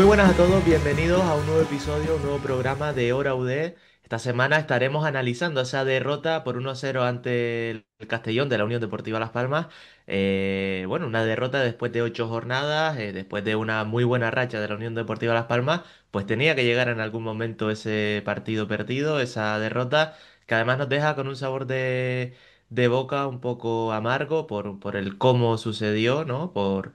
buenas a todos, bienvenidos a un nuevo episodio, un nuevo programa de Hora UD. Esta semana estaremos analizando esa derrota por 1-0 ante el Castellón de la Unión Deportiva Las Palmas. Bueno, una derrota después de 8 jornadas, después de una muy buena racha de la Unión Deportiva Las Palmas, pues tenía que llegar en algún momento ese partido perdido, esa derrota, que además nos deja con un sabor de boca un poco amargo por el cómo sucedió, ¿no? Por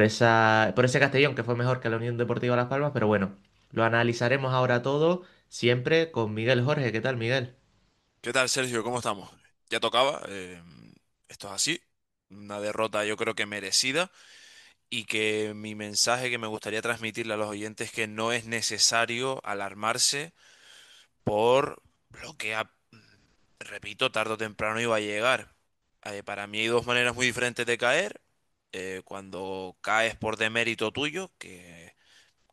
ese Castellón que fue mejor que la Unión Deportiva Las Palmas, pero bueno, lo analizaremos ahora todo, siempre con Miguel Jorge. ¿Qué tal, Miguel? ¿Qué tal, Sergio? ¿Cómo estamos? Ya tocaba, esto es así, una derrota yo creo que merecida y que mi mensaje que me gustaría transmitirle a los oyentes es que no es necesario alarmarse por lo que, repito, tarde o temprano iba a llegar. Para mí hay dos maneras muy diferentes de caer. Cuando caes por demérito tuyo, que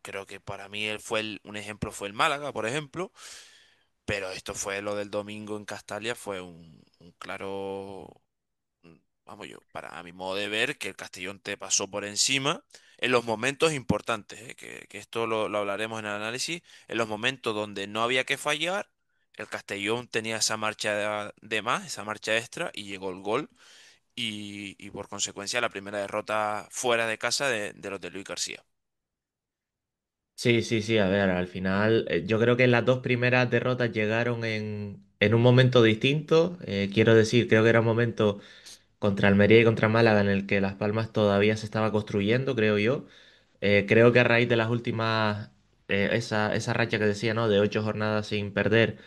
creo que para mí un ejemplo fue el Málaga, por ejemplo. Pero esto fue lo del domingo en Castalia, fue un claro, mm, vamos yo, para a mi modo de ver, que el Castellón te pasó por encima en los momentos importantes, que esto lo hablaremos en el análisis, en los momentos donde no había que fallar, el Castellón tenía esa marcha de más, esa marcha extra, y llegó el gol, y por consecuencia la primera derrota fuera de casa de los de Luis García. Sí, sí, sí, a ver, al final yo creo que las dos primeras derrotas llegaron en un momento distinto. Quiero decir, creo que era un momento contra Almería y contra Málaga en el que Las Palmas todavía se estaba construyendo, creo yo. Creo que a raíz de las últimas, esa racha que decía, ¿no? De 8 jornadas sin perder.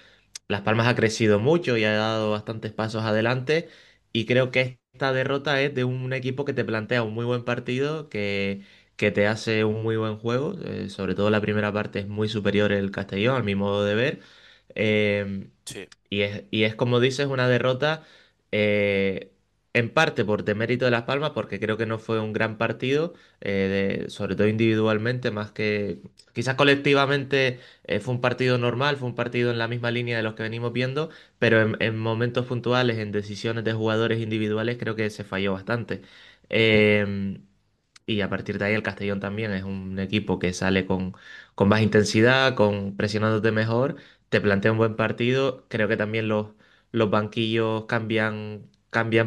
Las Palmas ha crecido mucho y ha dado bastantes pasos adelante y creo que esta derrota es de un equipo que te plantea un muy buen partido, que te hace un muy buen juego, sobre todo la primera parte es muy superior el Castellón, a mi modo de ver. Eh, Sí. y es como dices, una derrota eh, en parte por demérito de Las Palmas, porque creo que no fue un gran partido, sobre todo individualmente, más que quizás colectivamente. Fue un partido normal, fue un partido en la misma línea de los que venimos viendo, pero en momentos puntuales, en decisiones de jugadores individuales, creo que se falló bastante. Eh, y a partir de ahí el Castellón también es un equipo que sale con más intensidad, presionándote mejor, te plantea un buen partido. Creo que también los banquillos cambian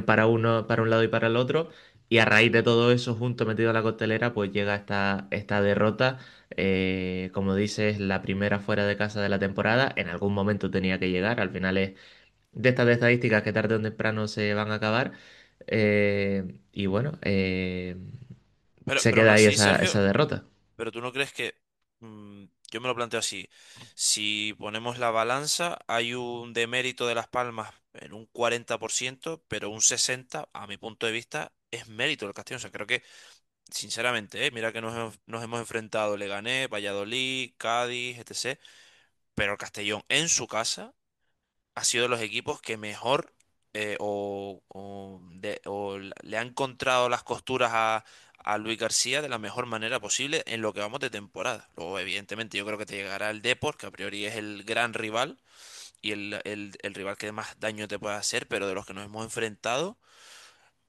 para un lado y para el otro. Y a raíz de todo eso, junto metido a la costelera, pues llega esta derrota. Como dices, la primera fuera de casa de la temporada. En algún momento tenía que llegar. Al final es de estas estadísticas que tarde o temprano se van a acabar. Y bueno, se Pero aún queda ahí así, esa Sergio. derrota. Pero tú no crees que, yo me lo planteo así, si ponemos la balanza, hay un demérito de Las Palmas en un 40%, pero un 60%, a mi punto de vista, es mérito del Castellón. O sea, creo que, sinceramente, mira que nos hemos enfrentado Leganés, Valladolid, Cádiz, etc. Pero el Castellón en su casa ha sido de los equipos que mejor le ha encontrado las costuras a Luis García de la mejor manera posible en lo que vamos de temporada. Luego, evidentemente, yo creo que te llegará el Depor, que a priori es el gran rival y el rival que más daño te puede hacer, pero de los que nos hemos enfrentado,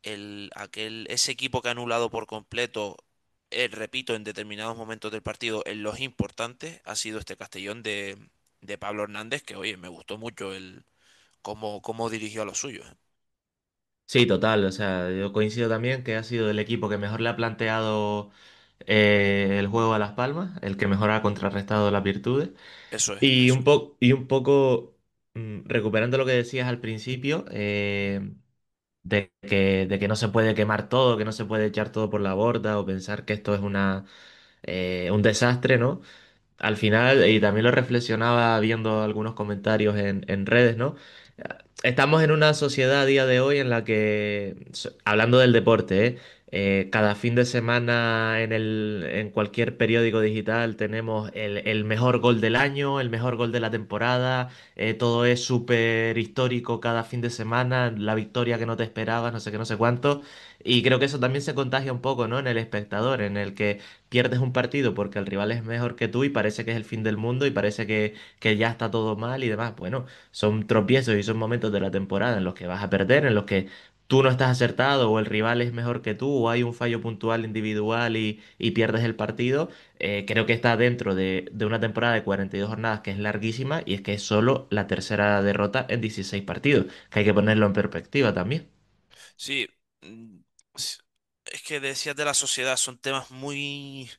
ese equipo que ha anulado por completo, repito, en determinados momentos del partido, en los importantes, ha sido este Castellón de Pablo Hernández, que oye, me gustó mucho cómo dirigió a los suyos. Sí, total. O sea, yo coincido también que ha sido el equipo que mejor le ha planteado el juego a Las Palmas, el que mejor ha contrarrestado las virtudes. Eso es, Y eso un es. poco, recuperando lo que decías al principio, de que no se puede quemar todo, que no se puede echar todo por la borda o pensar que esto es un desastre, ¿no? Al final, y también lo reflexionaba viendo algunos comentarios en redes, ¿no? Estamos en una sociedad a día de hoy en la que, hablando del deporte, cada fin de semana en cualquier periódico digital tenemos el mejor gol del año, el mejor gol de la temporada, todo es súper histórico cada fin de semana, la victoria que no te esperabas, no sé qué, no sé cuánto, y creo que eso también se contagia un poco, ¿no? En el espectador, en el que pierdes un partido porque el rival es mejor que tú y parece que es el fin del mundo y parece que ya está todo mal y demás. Bueno, son tropiezos y son momentos de la temporada en los que vas a perder, en los que tú no estás acertado o el rival es mejor que tú o hay un fallo puntual individual y pierdes el partido, creo que está dentro de una temporada de 42 jornadas que es larguísima y es que es solo la tercera derrota en 16 partidos, que hay que ponerlo en perspectiva también. Sí, mm, s- es que decías de la sociedad, son temas muy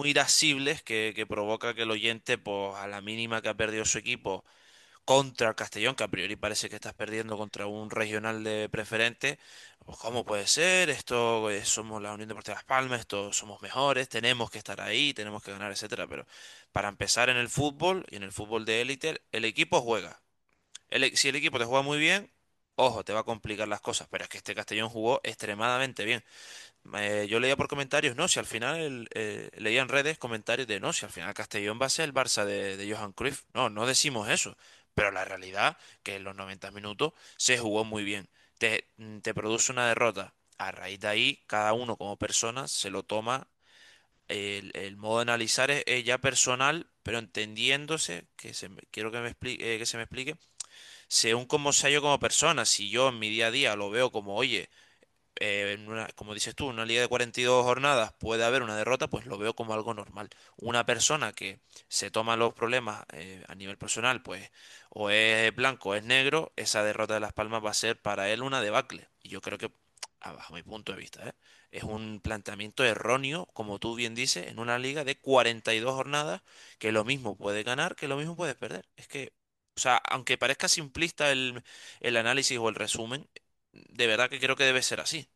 irascibles que provoca que el oyente, pues a la mínima que ha perdido su equipo contra el Castellón, que a priori parece que estás perdiendo contra un regional de preferente, pues ¿cómo puede ser? Esto somos la Unión Deportiva Las Palmas, esto somos mejores, tenemos que estar ahí, tenemos que ganar, etcétera. Pero para empezar en el fútbol y en el fútbol de élite, el equipo juega. Si el equipo te juega muy bien, ojo, te va a complicar las cosas, pero es que este Castellón jugó extremadamente bien. Yo leía por comentarios, no, si al final leía en redes comentarios de no, si al final Castellón va a ser el Barça de Johan Cruyff. No, no decimos eso, pero la realidad que en los 90 minutos se jugó muy bien. Te produce una derrota. A raíz de ahí, cada uno como persona se lo toma. El modo de analizar es ya personal, pero entendiéndose, quiero que que se me explique según cómo sea yo como persona, si yo en mi día a día lo veo como, oye, como dices tú, una liga de 42 jornadas puede haber una derrota, pues lo veo como algo normal. Una persona que se toma los problemas a nivel personal, pues o es blanco o es negro, esa derrota de Las Palmas va a ser para él una debacle. Y yo creo que, bajo mi punto de vista, es un planteamiento erróneo, como tú bien dices, en una liga de 42 jornadas, que lo mismo puede ganar, que lo mismo puedes perder. Es que, o sea, aunque parezca simplista el análisis o el resumen, de verdad que creo que debe ser así.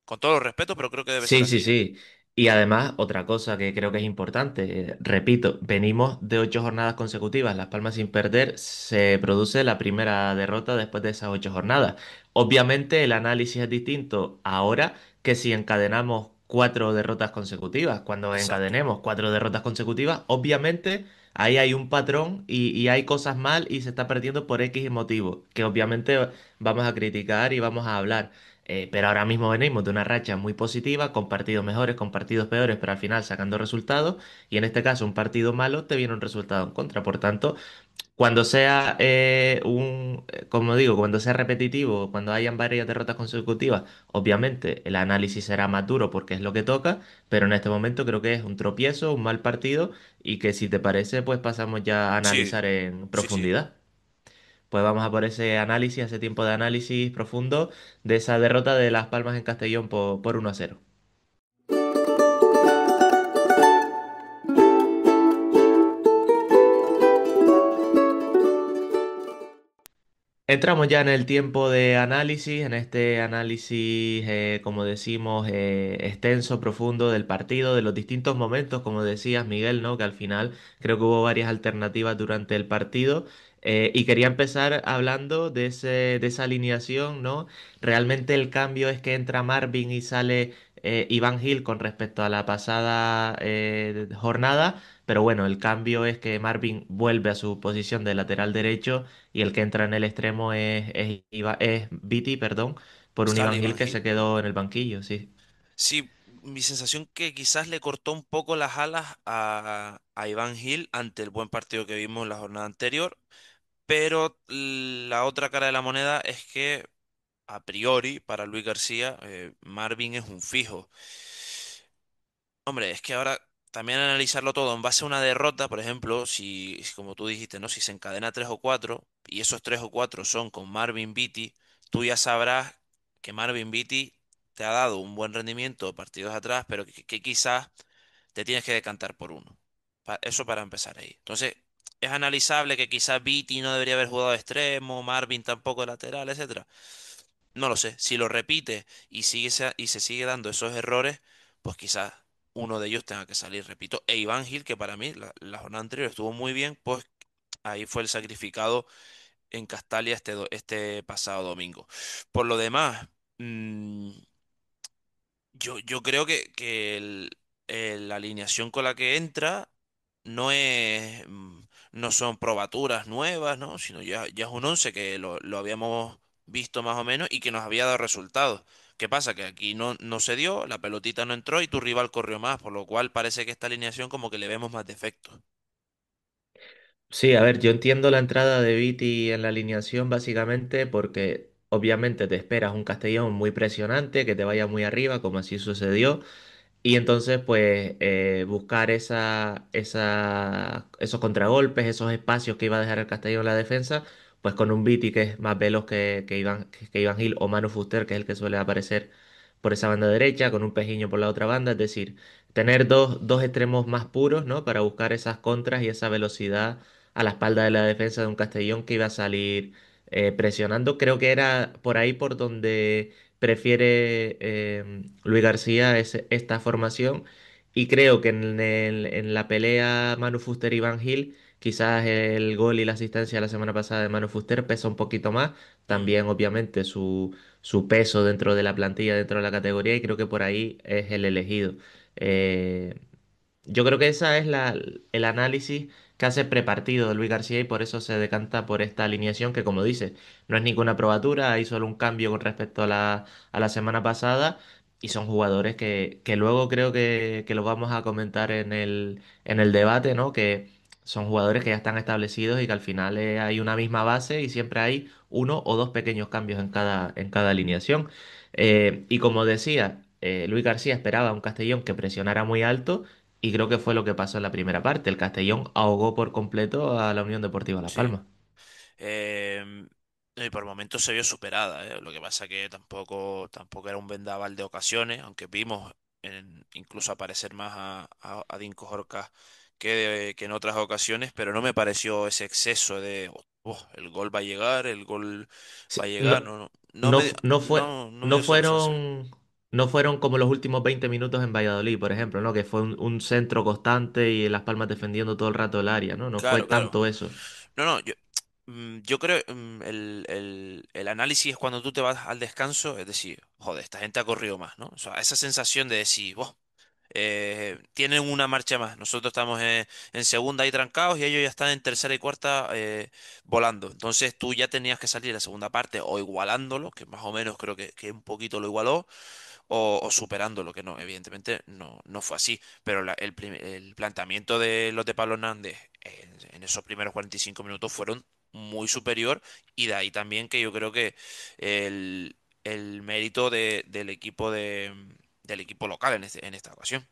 Con todo el respeto, pero creo que debe ser Sí, sí, así, ¿eh? sí. Y además, otra cosa que creo que es importante, repito, venimos de 8 jornadas consecutivas, Las Palmas sin perder, se produce la primera derrota después de esas 8 jornadas. Obviamente el análisis es distinto ahora que si encadenamos 4 derrotas consecutivas. Cuando Exacto. encadenemos 4 derrotas consecutivas, obviamente ahí hay un patrón y hay cosas mal y se está perdiendo por X motivo, que obviamente vamos a criticar y vamos a hablar. Pero ahora mismo venimos de una racha muy positiva, con partidos mejores, con partidos peores, pero al final sacando resultados. Y en este caso, un partido malo te viene un resultado en contra. Por tanto, cuando sea como digo, cuando sea repetitivo, cuando hayan varias derrotas consecutivas, obviamente el análisis será más duro porque es lo que toca. Pero en este momento creo que es un tropiezo, un mal partido y que si te parece, pues pasamos ya a Sí, analizar en sí, sí. profundidad. Pues vamos a por ese análisis, ese tiempo de análisis profundo de esa derrota de Las Palmas en Castellón por 1-0. Entramos ya en el tiempo de análisis, en este análisis, como decimos, extenso, profundo del partido, de los distintos momentos, como decías, Miguel, ¿no? Que al final creo que hubo varias alternativas durante el partido. Y quería empezar hablando de esa alineación, ¿no? Realmente el cambio es que entra Marvin y sale Iván Gil con respecto a la pasada jornada. Pero bueno, el cambio es que Marvin vuelve a su posición de lateral derecho y el que entra en el extremo es Viti, perdón, por un Sale Iván Gil Iván que Gil. se quedó en el banquillo, sí. Sí, mi sensación que quizás le cortó un poco las alas a Iván Gil ante el buen partido que vimos la jornada anterior, pero la otra cara de la moneda es que a priori para Luis García Marvin es un fijo. Hombre, es que ahora también analizarlo todo en base a una derrota, por ejemplo, si como tú dijiste, ¿no? Si se encadena tres o cuatro, y esos tres o cuatro son con Marvin Vitti, tú ya sabrás que Marvin Vitti te ha dado un buen rendimiento partidos atrás, pero que quizás te tienes que decantar por uno. Eso para empezar ahí. Entonces, es analizable que quizás Vitti no debería haber jugado de extremo, Marvin tampoco de lateral, etcétera. No lo sé. Si lo repite y se sigue dando esos errores, pues quizás uno de ellos tenga que salir, repito. E Iván Gil, que para mí la jornada anterior estuvo muy bien, pues ahí fue el sacrificado en Castalia este pasado domingo. Por lo demás, mm, yo creo que la alineación con la que entra no son probaturas nuevas, ¿no? Sino ya es un once que lo habíamos visto más o menos y que nos había dado resultados. ¿Qué pasa? Que aquí no se dio, la pelotita no entró y tu rival corrió más, por lo cual parece que esta alineación como que le vemos más defectos. Sí, a ver, yo entiendo la entrada de Viti en la alineación básicamente porque obviamente te esperas un Castellón muy presionante, que te vaya muy arriba, como así sucedió. Y entonces, pues, buscar esos contragolpes, esos espacios que iba a dejar el Castellón en la defensa, pues con un Viti que es más veloz que Iván Gil o Manu Fuster, que es el que suele aparecer por esa banda derecha, con un Pejiño por la otra banda. Es decir, tener dos extremos más puros, ¿no? Para buscar esas contras y esa velocidad a la espalda de la defensa de un Castellón que iba a salir presionando. Creo que era por ahí por donde prefiere Luis García esta formación y creo que en la pelea Manu Fuster y Van Gil quizás el gol y la asistencia de la semana pasada de Manu Fuster pesa un poquito más, Mm, también obviamente su peso dentro de la plantilla, dentro de la categoría y creo que por ahí es el elegido. Eh, yo creo que esa es el análisis que hace prepartido de Luis García y por eso se decanta por esta alineación que, como dice, no es ninguna probatura, hay solo un cambio con respecto a la semana pasada y son jugadores que luego creo que los vamos a comentar en el debate, ¿no? Que son jugadores que ya están establecidos y que al final hay una misma base y siempre hay uno o dos pequeños cambios en cada alineación. Y como decía, Luis García esperaba un Castellón que presionara muy alto y creo que fue lo que pasó en la primera parte. El Castellón ahogó por completo a la Unión Deportiva Las sí. Palmas. Em, y por momentos se vio superada, ¿eh? Lo que pasa que tampoco era un vendaval de ocasiones, aunque vimos incluso aparecer más a Dinko Horca que en otras ocasiones, pero no me pareció ese exceso de "Oh, el gol va a llegar, el gol va a Sí, llegar". no, No, no, no, no fue, no me no dio esa sensación. fueron, no fueron como los últimos 20 minutos en Valladolid, por ejemplo, ¿no? Que fue un centro constante y Las Palmas defendiendo todo el rato el área, ¿no? No fue Claro, claro. tanto eso. No, yo creo el análisis es cuando tú te vas al descanso, es decir, joder, esta gente ha corrido más, ¿no? O sea, esa sensación de decir, "Buah, tienen una marcha más. Nosotros estamos en segunda y trancados y ellos ya están en tercera y cuarta volando". Entonces tú ya tenías que salir la segunda parte o igualándolo, que más o menos creo que un poquito lo igualó, o superándolo, que no, evidentemente no fue así. Pero el planteamiento de los de Pablo Hernández en esos primeros 45 minutos fueron muy superior y de ahí también que yo creo que el, el mérito del equipo local en esta ocasión.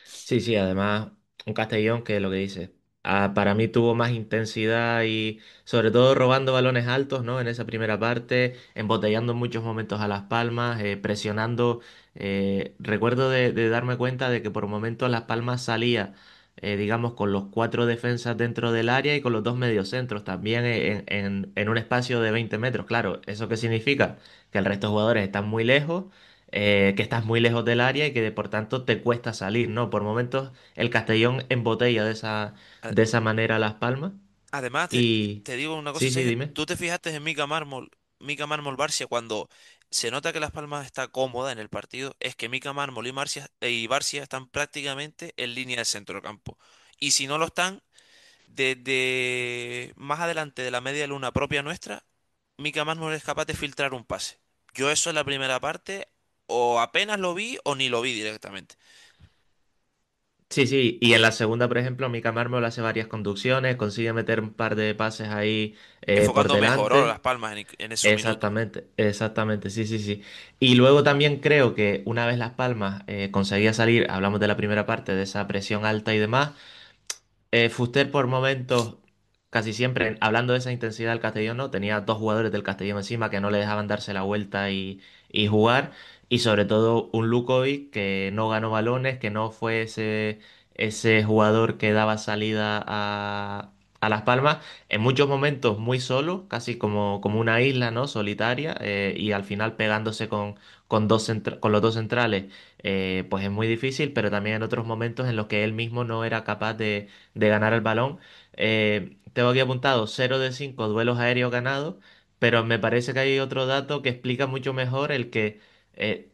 Sí, sí, además un Castellón que lo que dice, para mí tuvo más intensidad y sobre todo robando balones altos, ¿no? En esa primera parte, embotellando en muchos momentos a Las Palmas, presionando. Recuerdo de darme cuenta de que por momentos Las Palmas salía, digamos, con los cuatro defensas dentro del área y con los dos mediocentros también en un espacio de 20 metros. Claro, ¿eso qué significa? Que el resto de jugadores están muy lejos, que estás muy lejos del área y que por tanto te cuesta salir, ¿no? Por momentos el Castellón embotella A- de esa manera a Las Palmas. Además, Y te digo una cosa, sí, sí, Sergio, dime. tú te fijaste en Mica Mármol Barcia cuando se nota que Las Palmas está cómoda en el partido, es que Mica Mármol y Barcia están prácticamente en línea de centro del campo. Y si no lo están, desde más adelante de la media luna propia nuestra, Mica Mármol es capaz de filtrar un pase. Yo eso en la primera parte o apenas lo vi o ni lo vi directamente. Sí, sí, y en la segunda, por ejemplo, Mika Mármol hace varias conducciones, consigue meter un par de pases ahí por Enfocando mejor Las delante. Palmas en esos minutos. Exactamente, exactamente, sí, sí, sí. Y luego también creo que una vez Las Palmas conseguía salir, hablamos de la primera parte, de esa presión alta y demás. Fuster por momentos, casi siempre, hablando de esa intensidad del Castellón, ¿no? Tenía dos jugadores del Castellón encima que no le dejaban darse la vuelta y jugar. Y sobre todo un Lukovic que no ganó balones, que no fue ese jugador que daba salida a Las Palmas. En muchos momentos muy solo, casi como una isla, ¿no? Solitaria. Y al final pegándose con los dos centrales, pues es muy difícil, pero también en otros momentos en los que él mismo no era capaz de ganar el balón. Tengo aquí apuntado 0 de 5 duelos aéreos ganados, pero me parece que hay otro dato que explica mucho mejor el que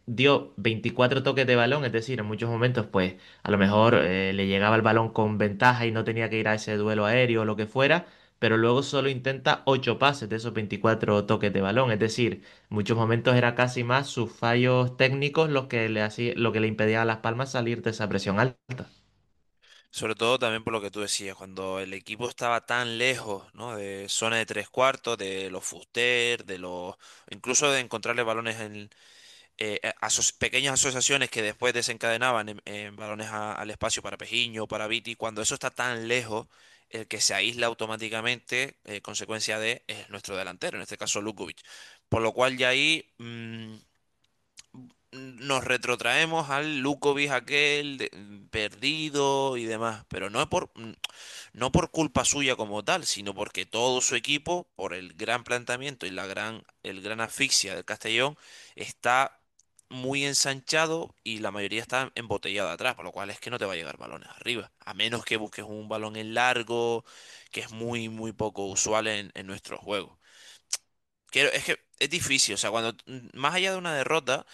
dio 24 toques de balón, es decir, en muchos momentos pues a lo mejor le llegaba el balón con ventaja y no tenía que ir a ese duelo aéreo o lo que fuera, pero luego solo intenta 8 pases de esos 24 toques de balón, es decir, en muchos momentos era casi más sus fallos técnicos lo que le impedía a Las Palmas salir de esa presión alta. Sobre todo también por lo que tú decías, cuando el equipo estaba tan lejos, ¿no? De zona de tres cuartos, de los fuster, incluso de encontrarle balones pequeñas asociaciones que después desencadenaban en balones al espacio para Pejiño, para Viti. Cuando eso está tan lejos, el que se aísla automáticamente, consecuencia de, es nuestro delantero, en este caso Lukovic. Por lo cual ya ahí nos retrotraemos al Lukovic aquel perdido y demás, pero no por culpa suya como tal, sino porque todo su equipo, por el gran planteamiento y el gran asfixia del Castellón, está muy ensanchado y la mayoría está embotellada atrás, por lo cual es que no te va a llegar balones arriba, a menos que busques un balón en largo, que es muy poco usual en nuestro juego. Es que es difícil, o sea, más allá de una derrota,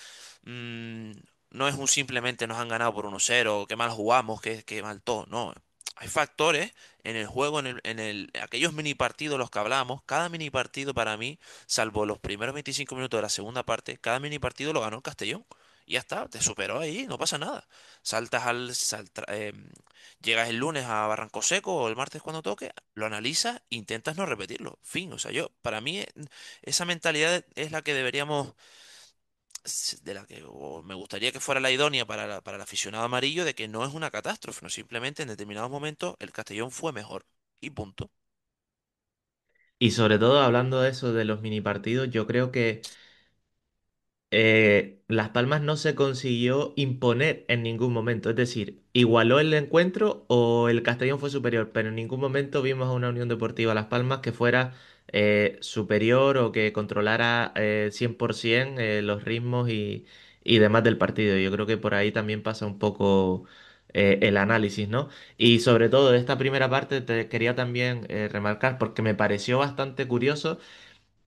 mm, no es un simplemente nos han ganado por 1-0, qué mal jugamos, qué mal todo, no. Hay factores en el juego, aquellos mini partidos los que hablamos, cada mini partido para mí, salvo los primeros 25 minutos de la segunda parte, cada mini partido lo ganó el Castellón. Y ya está, te superó ahí, no pasa nada. Llegas el lunes a Barranco Seco o el martes cuando toque, lo analizas, intentas no repetirlo. Fin, o sea, para mí esa mentalidad es la que deberíamos, de la que o me gustaría que fuera la idónea para el aficionado amarillo, de que no es una catástrofe, no simplemente en determinados momentos el Castellón fue mejor. Y punto. Y sobre todo hablando de eso de los mini partidos, yo creo que Las Palmas no se consiguió imponer en ningún momento. Es decir, igualó el encuentro o el Castellón fue superior, pero en ningún momento vimos a una Unión Deportiva Las Palmas que fuera superior o que controlara 100% los ritmos y demás del partido. Yo creo que por ahí también pasa un poco el análisis, ¿no? Y sobre todo de esta primera parte te quería también remarcar porque me pareció bastante curioso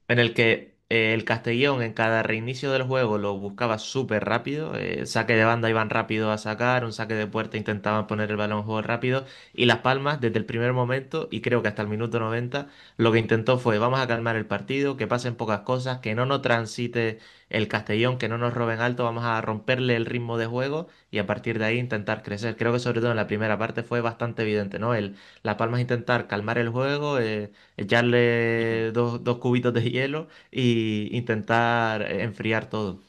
en el que el Castellón en cada reinicio del juego lo buscaba súper rápido, saque de banda iban rápido a sacar, un saque de puerta intentaban poner el balón en juego rápido, y Las Palmas desde el primer momento, y creo que hasta el minuto 90 lo que intentó fue vamos a calmar el partido, que pasen pocas cosas, que no nos transite el Castellón, que no nos roben alto, vamos a romperle el ritmo de juego y a partir de ahí intentar crecer. Creo que sobre todo en la primera parte fue bastante evidente, ¿no? Las Palmas intentar calmar el juego, Ujú. echarle dos cubitos de hielo y intentar enfriar todo.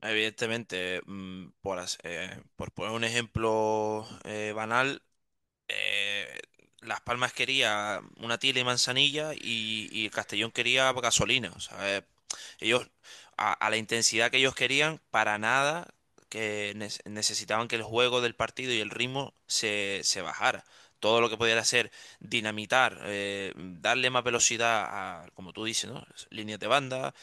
Evidentemente, por poner un ejemplo banal, Las Palmas quería una tila y manzanilla y el Castellón quería gasolina. O sea, ellos, a la intensidad que ellos querían, para nada que necesitaban que el juego del partido y el ritmo se bajara. Todo lo que pudiera hacer dinamitar, darle más velocidad a, como tú dices, ¿no? Líneas de banda,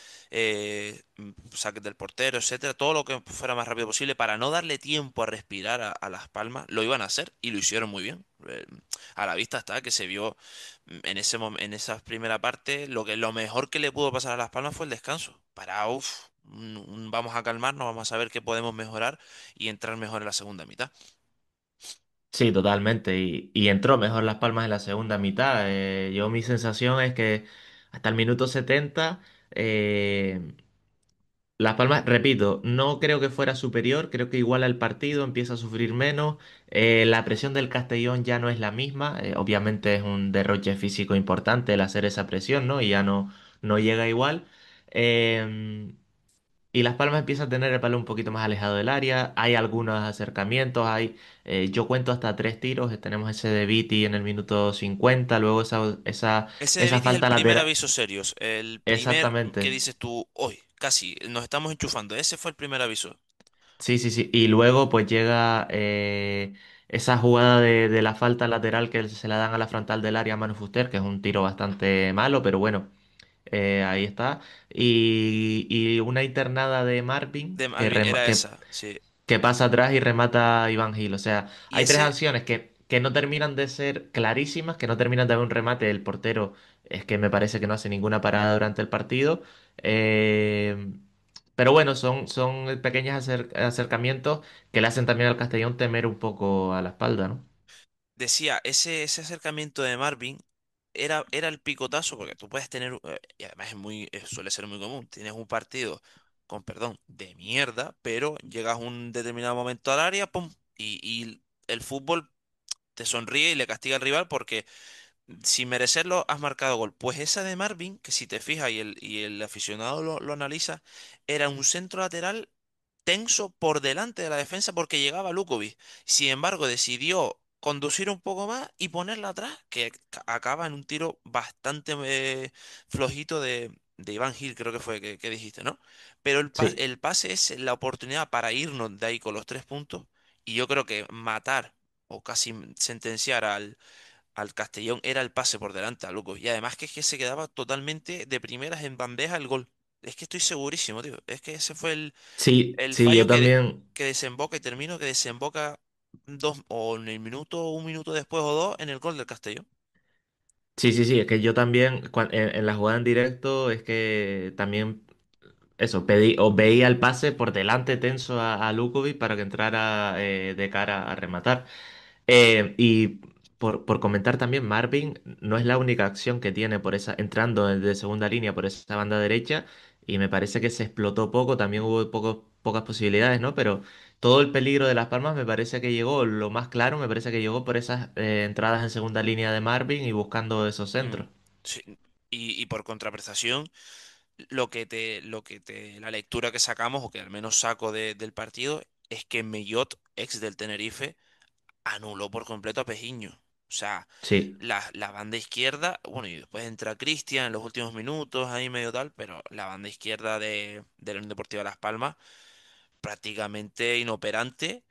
saques del portero, etcétera, todo lo que fuera más rápido posible para no darle tiempo a respirar a Las Palmas, lo iban a hacer y lo hicieron muy bien. A la vista está que se vio en esa primera parte, lo mejor que le pudo pasar a Las Palmas fue el descanso. Para, vamos a calmarnos, vamos a ver qué podemos mejorar y entrar mejor en la segunda mitad. Sí, totalmente. Y entró mejor Las Palmas en la segunda mitad. Yo mi sensación es que hasta el minuto 70 Las Palmas, repito, no creo que fuera superior, creo que iguala el partido, empieza a sufrir menos, la presión del Castellón ya no es la misma, obviamente es un derroche físico importante el hacer esa presión, ¿no? Y ya no llega igual. Eh, y Las Palmas empieza a tener el balón un poquito más alejado del área, hay algunos acercamientos, yo cuento hasta tres tiros, tenemos ese de Viti en el minuto 50, luego Ese de esa Viti es el falta primer lateral, aviso serios, el primer que exactamente. dices tú, hoy, casi, nos estamos enchufando. Ese fue el primer aviso. Sí, sí, sí. Y luego pues llega esa jugada de la falta lateral que se la dan a la frontal del área a Manu Fuster, que es un tiro bastante malo, pero bueno, ahí está. Y una internada de Marvin De Malvin, era esa, sí. que pasa atrás y remata a Iván Gil. O sea, Y hay tres ese, acciones que no terminan de ser clarísimas, que no terminan de haber un remate. El portero es que me parece que no hace ninguna parada durante el partido. Eh, pero bueno, son pequeños acercamientos que le hacen también al Castellón temer un poco a la espalda, ¿no? decía, ese acercamiento de Marvin era el picotazo, porque tú puedes tener, y además suele ser muy común, tienes un partido, con perdón, de mierda, pero llegas a un determinado momento al área, pum, y el fútbol te sonríe y le castiga al rival porque sin merecerlo has marcado gol. Pues esa de Marvin, que si te fijas y el aficionado lo analiza, era un centro lateral tenso por delante de la defensa porque llegaba Lukovic. Sin embargo, decidió conducir un poco más y ponerla atrás, que acaba en un tiro bastante flojito de Iván Gil, creo que fue que dijiste, ¿no? Pero Sí, el pase es la oportunidad para irnos de ahí con los 3 puntos y yo creo que matar o casi sentenciar al Castellón era el pase por delante a Lucas. Y además que es que se quedaba totalmente de primeras en bandeja el gol. Es que estoy segurísimo, tío. Es que ese fue sí, el sí, yo fallo también. que desemboca y termino que desemboca dos o en el minuto, un minuto después o dos en el gol del Castellón. Sí, sí, sí, es que yo también, en la jugada en directo, es que también, eso, pedí o veía el pase por delante tenso a Lukovic para que entrara de cara a rematar. Y por comentar también, Marvin no es la única acción que tiene por esa, entrando de segunda línea por esa banda derecha, y me parece que se explotó poco, también hubo pocas posibilidades, ¿no? Pero todo el peligro de Las Palmas me parece que llegó, lo más claro, me parece que llegó por esas entradas en segunda línea de Marvin y buscando esos Mm, centros. sí. Y por contraprestación, la lectura que sacamos, o que al menos saco del partido, es que Mellot, ex del Tenerife, anuló por completo a Pejiño. O sea, Sí, la banda izquierda, bueno, y después entra Cristian en los últimos minutos, ahí medio tal, pero la banda izquierda de la Unión Deportiva Las Palmas, prácticamente inoperante.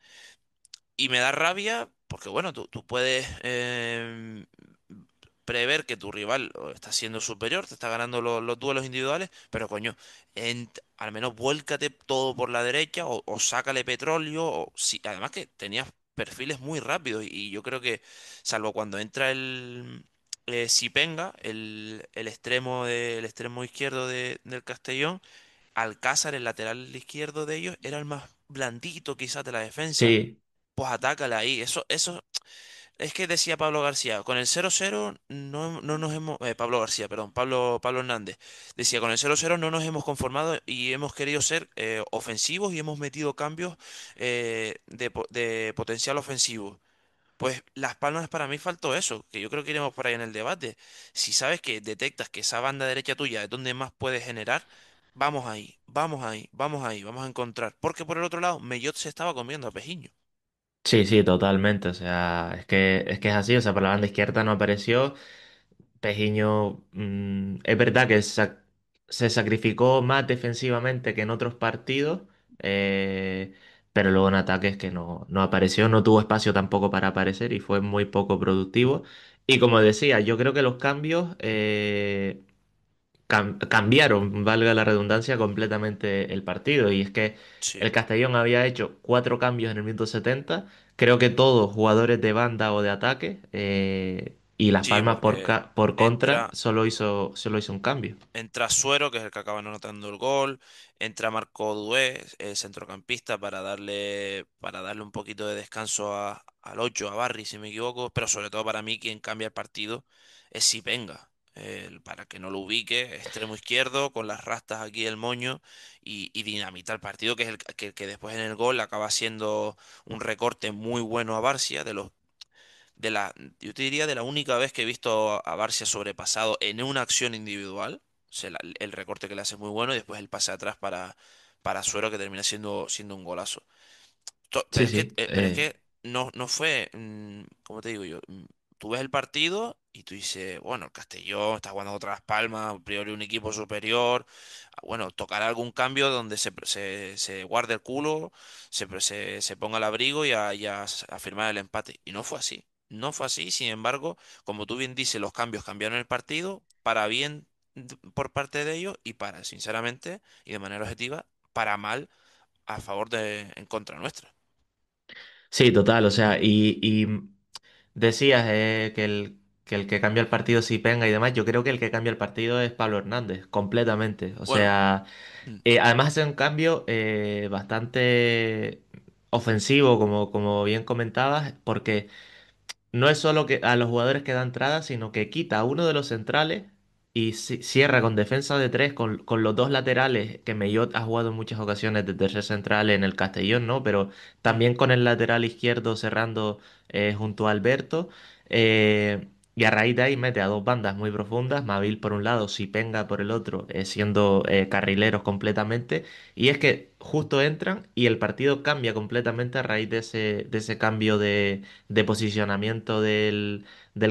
Y me da rabia porque, bueno, tú puedes prever que tu rival está siendo superior, te está ganando los duelos individuales, pero coño, al menos vuélcate todo por la derecha o sácale petróleo. O, si, además que tenías perfiles muy rápidos y yo creo que, salvo cuando entra el Sipenga, el extremo izquierdo del Castellón, Alcázar, el lateral izquierdo de ellos, era el más blandito quizás de la defensa. sí, Pues atácale ahí. Eso es que decía Pablo García, con el 0-0 no nos hemos... Pablo García, perdón, Pablo Hernández. Decía, con el 0-0 no nos hemos conformado y hemos querido ser ofensivos y hemos metido cambios de potencial ofensivo. Pues Las Palmas para mí faltó eso, que yo creo que iremos por ahí en el debate. Si sabes que detectas que esa banda derecha tuya es donde más puedes generar, vamos ahí, vamos ahí, vamos ahí, vamos a encontrar. Porque por el otro lado, Mellot se estaba comiendo a Pejiño. sí, sí, totalmente. O sea, es que es así. O sea, por la banda izquierda no apareció. Pejiño, es verdad que se sacrificó más defensivamente que en otros partidos, eh, pero luego en ataques que no apareció, no tuvo espacio tampoco para aparecer y fue muy poco productivo. Y como decía, yo creo que los cambios cambiaron, valga la redundancia, completamente el partido. Y es que Sí. el Castellón había hecho 4 cambios en el minuto 70, creo que todos jugadores de banda o de ataque, y Las Sí, Palmas porque por contra entra, solo hizo un cambio. entra Suero, que es el que acaba anotando el gol, entra Marco Dué, el centrocampista, para darle un poquito de descanso al 8 a Barry, si me equivoco, pero sobre todo para mí quien cambia el partido es Sipenga, para que no lo ubique, extremo izquierdo, con las rastas aquí el moño, y dinamita el partido, que es el que después en el gol acaba siendo un recorte muy bueno a Barcia, de la, yo te diría de la única vez que he visto a Barcia sobrepasado en una acción individual. O sea, el recorte que le hace es muy bueno y después el pase atrás para Suero que termina siendo un golazo. Sí, Pero es que, sí. no fue, como te digo yo, tú ves el partido y tú dices, bueno, el Castellón está jugando contra Las Palmas, a priori un equipo superior, bueno, tocará algún cambio donde se guarde el culo, se ponga el abrigo y a firmar el empate. Y no fue así, no fue así, sin embargo, como tú bien dices, los cambios cambiaron el partido para bien por parte de ellos y para, sinceramente, y de manera objetiva, para mal a favor en contra nuestra. Sí, total, o sea, y decías que el que cambia el partido sí penga y demás. Yo creo que el que cambia el partido es Pablo Hernández, completamente. O Bueno, sea, mm, además hace un cambio bastante ofensivo, como bien comentabas, porque no es solo que a los jugadores que da entrada, sino que quita a uno de los centrales y cierra con defensa de tres, con los dos laterales, que Mellot ha jugado en muchas ocasiones de tercer central en el Castellón, ¿no? Pero Mm. también con el lateral izquierdo cerrando junto a Alberto. Y a raíz de ahí mete a dos bandas muy profundas, Mabil por un lado, Sipenga por el otro, siendo carrileros completamente. Y es que justo entran y el partido cambia completamente a raíz de ese cambio de posicionamiento del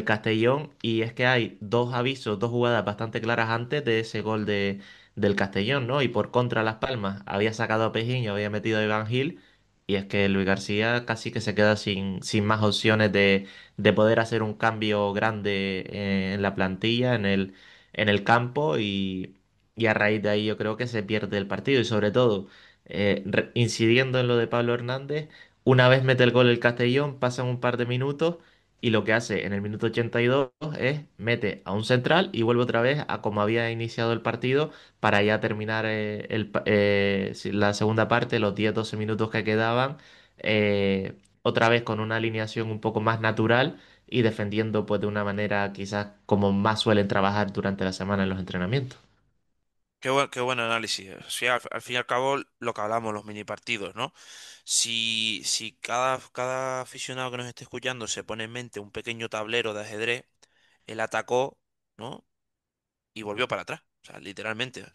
Castellón, y es que hay dos avisos, dos jugadas bastante claras antes de ese gol del Castellón, ¿no? Y por contra Las Palmas había sacado a Pejiño, había metido a Iván Gil, y es que Luis García casi que se queda sin más opciones de poder hacer un cambio grande en la plantilla, en el campo, y a raíz de ahí yo creo que se pierde el partido, y sobre todo, incidiendo en lo de Pablo Hernández, una vez mete el gol el Castellón, pasan un par de minutos, y lo que hace en el minuto 82 es mete a un central y vuelve otra vez a como había iniciado el partido para ya terminar la segunda parte, los 10-12 minutos que quedaban, otra vez con una alineación un poco más natural y defendiendo pues de una manera quizás como más suelen trabajar durante la semana en los entrenamientos. Qué buen análisis. Sí, al fin y al cabo, lo que hablamos, los mini partidos, ¿no? Si cada aficionado que nos esté escuchando se pone en mente un pequeño tablero de ajedrez, él atacó, ¿no? Y volvió para atrás. O sea, literalmente,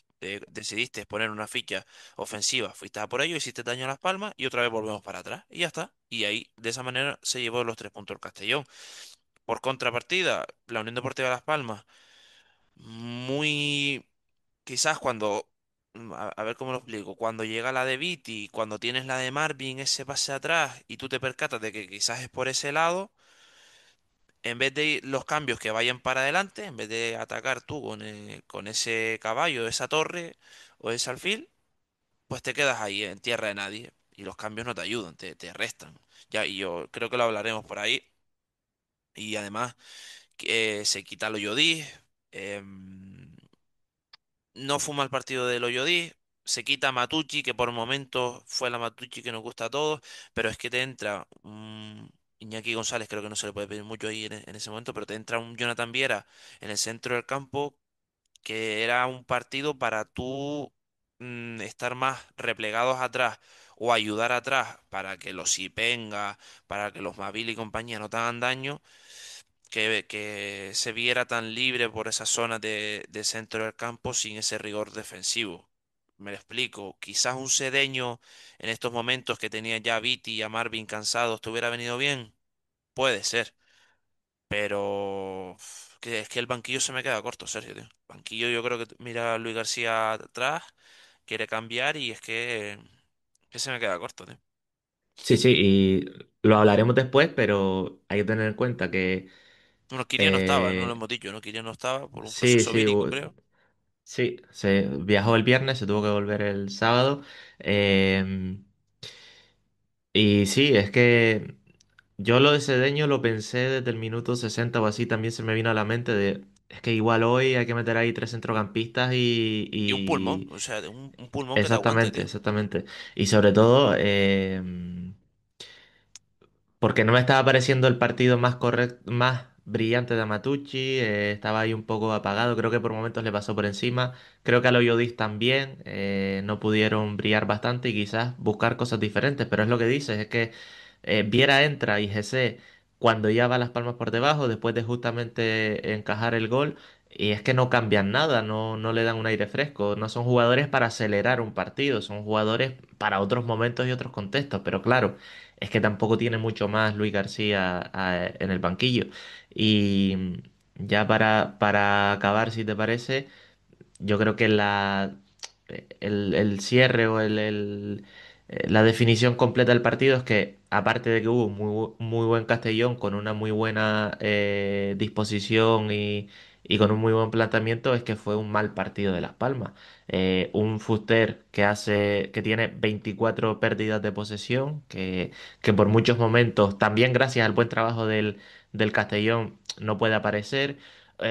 decidiste poner una ficha ofensiva, fuiste a por ello, hiciste daño a Las Palmas y otra vez volvemos para atrás. Y ya está. Y ahí, de esa manera, se llevó los 3 puntos el Castellón. Por contrapartida, la Unión Deportiva Las Palmas, muy quizás cuando, a ver cómo lo explico, cuando llega la de Viti, cuando tienes la de Marvin, ese pase atrás y tú te percatas de que quizás es por ese lado, en vez de los cambios que vayan para adelante, en vez de atacar tú con ese caballo, esa torre o ese alfil, pues te quedas ahí en tierra de nadie y los cambios no te ayudan, te restan. Ya, y yo creo que lo hablaremos por ahí. Y además, que se quita lo Yodí. No fuma el partido del Oyodí, se quita a Matucci, que por momentos fue la Matucci que nos gusta a todos, pero es que te entra un Iñaki González, creo que no se le puede pedir mucho ahí en ese momento, pero te entra un Jonathan Viera en el centro del campo, que era un partido para tú estar más replegados atrás o ayudar atrás para que los Ipenga, para que los Mavil y compañía no te hagan daño que se viera tan libre por esa zona de centro del campo sin ese rigor defensivo. Me lo explico. Quizás un Cedeño en estos momentos que tenía ya a Viti y a Marvin cansados te hubiera venido bien. Puede ser. Pero que es que el banquillo se me queda corto, Sergio, tío. Banquillo yo creo que mira a Luis García atrás, quiere cambiar y es que se me queda corto, tío. Sí, sí, y lo hablaremos después, pero hay que tener en cuenta que Bueno, Kirian no estaba, no lo eh, hemos dicho, ¿no? Kirian no estaba por un sí, proceso sí, vírico, creo. sí, se viajó el viernes, se tuvo que volver el sábado. em, y sí, es que yo lo de Cedeño lo pensé desde el minuto 60 o así, también se me vino a la mente es que igual hoy hay que meter ahí tres centrocampistas Y un pulmón, o sea, un pulmón que te aguante, exactamente, tío. exactamente. Y sobre todo, porque no me estaba pareciendo el partido más correcto, más brillante de Amatucci, estaba ahí un poco apagado, creo que por momentos le pasó por encima, creo que a los Yodis también no pudieron brillar bastante y quizás buscar cosas diferentes, pero es lo que dices, es que Viera entra y GC cuando ya va las palmas por debajo, después de justamente encajar el gol, y es que no cambian nada, no le dan un aire fresco, no son jugadores para acelerar un partido, son jugadores para otros momentos y otros contextos, pero claro. Es que tampoco tiene mucho más Luis García en el banquillo. Y ya para acabar, si te parece, yo creo que el cierre o la definición completa del partido es que, aparte de que hubo muy buen Castellón con una muy buena disposición y con un muy buen planteamiento, es que fue un mal partido de Las Palmas. Un Fuster que tiene 24 pérdidas de posesión, que por muchos momentos, también gracias al buen trabajo del Castellón, no puede aparecer.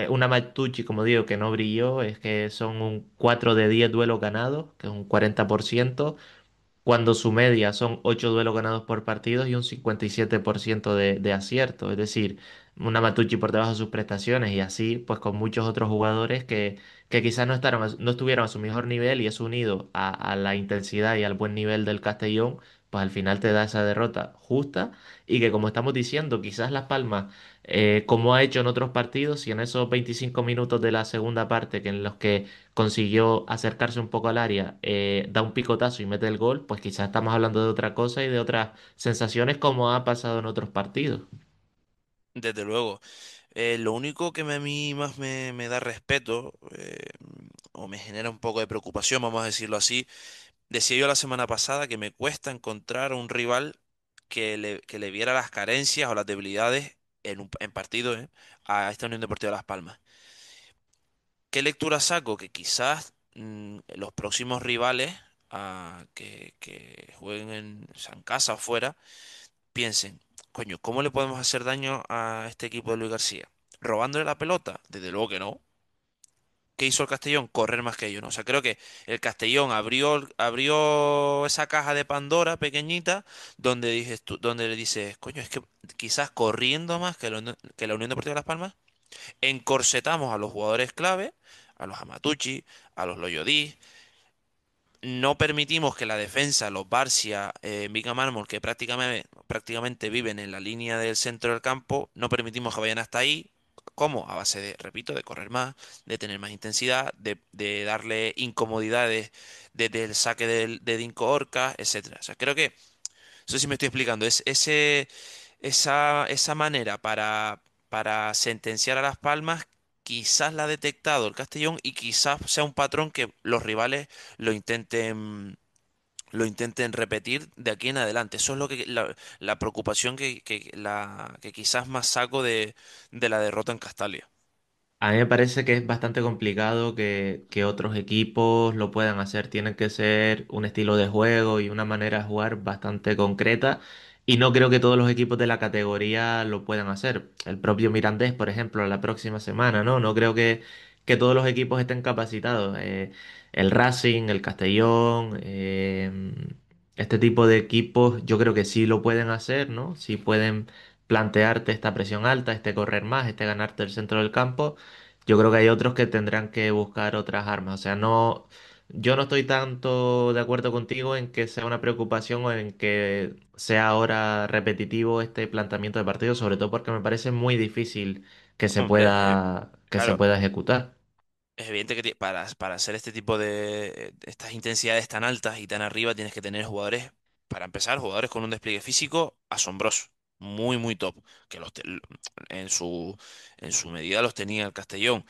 Una Matucci, como digo, que no brilló, es que son un 4 de 10 duelos ganados, que es un 40%. cuando su media son 8 duelos ganados por partido y un 57% de acierto. Es decir, una Matucci por debajo de sus prestaciones y así, pues con muchos otros jugadores que quizás no estuvieron a su mejor nivel y eso unido a la intensidad y al buen nivel del Castellón, pues al final te da esa derrota justa y que como estamos diciendo, quizás Las Palmas como ha hecho en otros partidos, y en esos 25 minutos de la segunda parte, que en los que consiguió acercarse un poco al área, da un picotazo y mete el gol, pues quizás estamos hablando de otra cosa y de otras sensaciones como ha pasado en otros partidos. Desde luego. Lo único que a mí más me da respeto, o me genera un poco de preocupación, vamos a decirlo así, decía yo la semana pasada que me cuesta encontrar un rival que le viera las carencias o las debilidades en partido, a esta Unión Deportiva Las Palmas. ¿Qué lectura saco? Que quizás los próximos rivales que jueguen o sea, en casa o fuera piensen, coño, ¿cómo le podemos hacer daño a este equipo de Luis García? ¿Robándole la pelota? Desde luego que no. ¿Qué hizo el Castellón? Correr más que ellos, ¿no? O sea, creo que el Castellón abrió esa caja de Pandora pequeñita donde dices donde le dices, coño, es que quizás corriendo más que la Unión Deportiva Las Palmas, encorsetamos a los jugadores clave, a los Amatucci, a los Loyodí, no permitimos que la defensa, los Barcia, Mika Mármol, que prácticamente viven en la línea del centro del campo, no permitimos que vayan hasta ahí. ¿Cómo? A base de, repito, de correr más, de tener más intensidad, de darle incomodidades desde el saque de Dinko Orca, etcétera. O sea, creo que, no sé si me estoy explicando, esa manera para sentenciar a Las Palmas, quizás la ha detectado el Castellón y quizás sea un patrón que los rivales lo intenten, lo intenten repetir de aquí en adelante. Eso es lo que la preocupación que quizás más saco de la derrota en Castalia. A mí me parece que es bastante complicado que otros equipos lo puedan hacer. Tienen que ser un estilo de juego y una manera de jugar bastante concreta. Y no creo que todos los equipos de la categoría lo puedan hacer. El propio Mirandés, por ejemplo, la próxima semana, ¿no? No creo que todos los equipos estén capacitados. El Racing, el Castellón, este tipo de equipos, yo creo que sí lo pueden hacer, ¿no? Sí pueden plantearte esta presión alta, este correr más, este ganarte el centro del campo. Yo creo que hay otros que tendrán que buscar otras armas. O sea, no, yo no estoy tanto de acuerdo contigo en que sea una preocupación o en que sea ahora repetitivo este planteamiento de partido, sobre todo porque me parece muy difícil Hombre, que se claro, pueda ejecutar. es evidente que para hacer este tipo de estas intensidades tan altas y tan arriba tienes que tener jugadores, para empezar, jugadores con un despliegue físico asombroso, muy, muy top, que en en su medida los tenía el Castellón.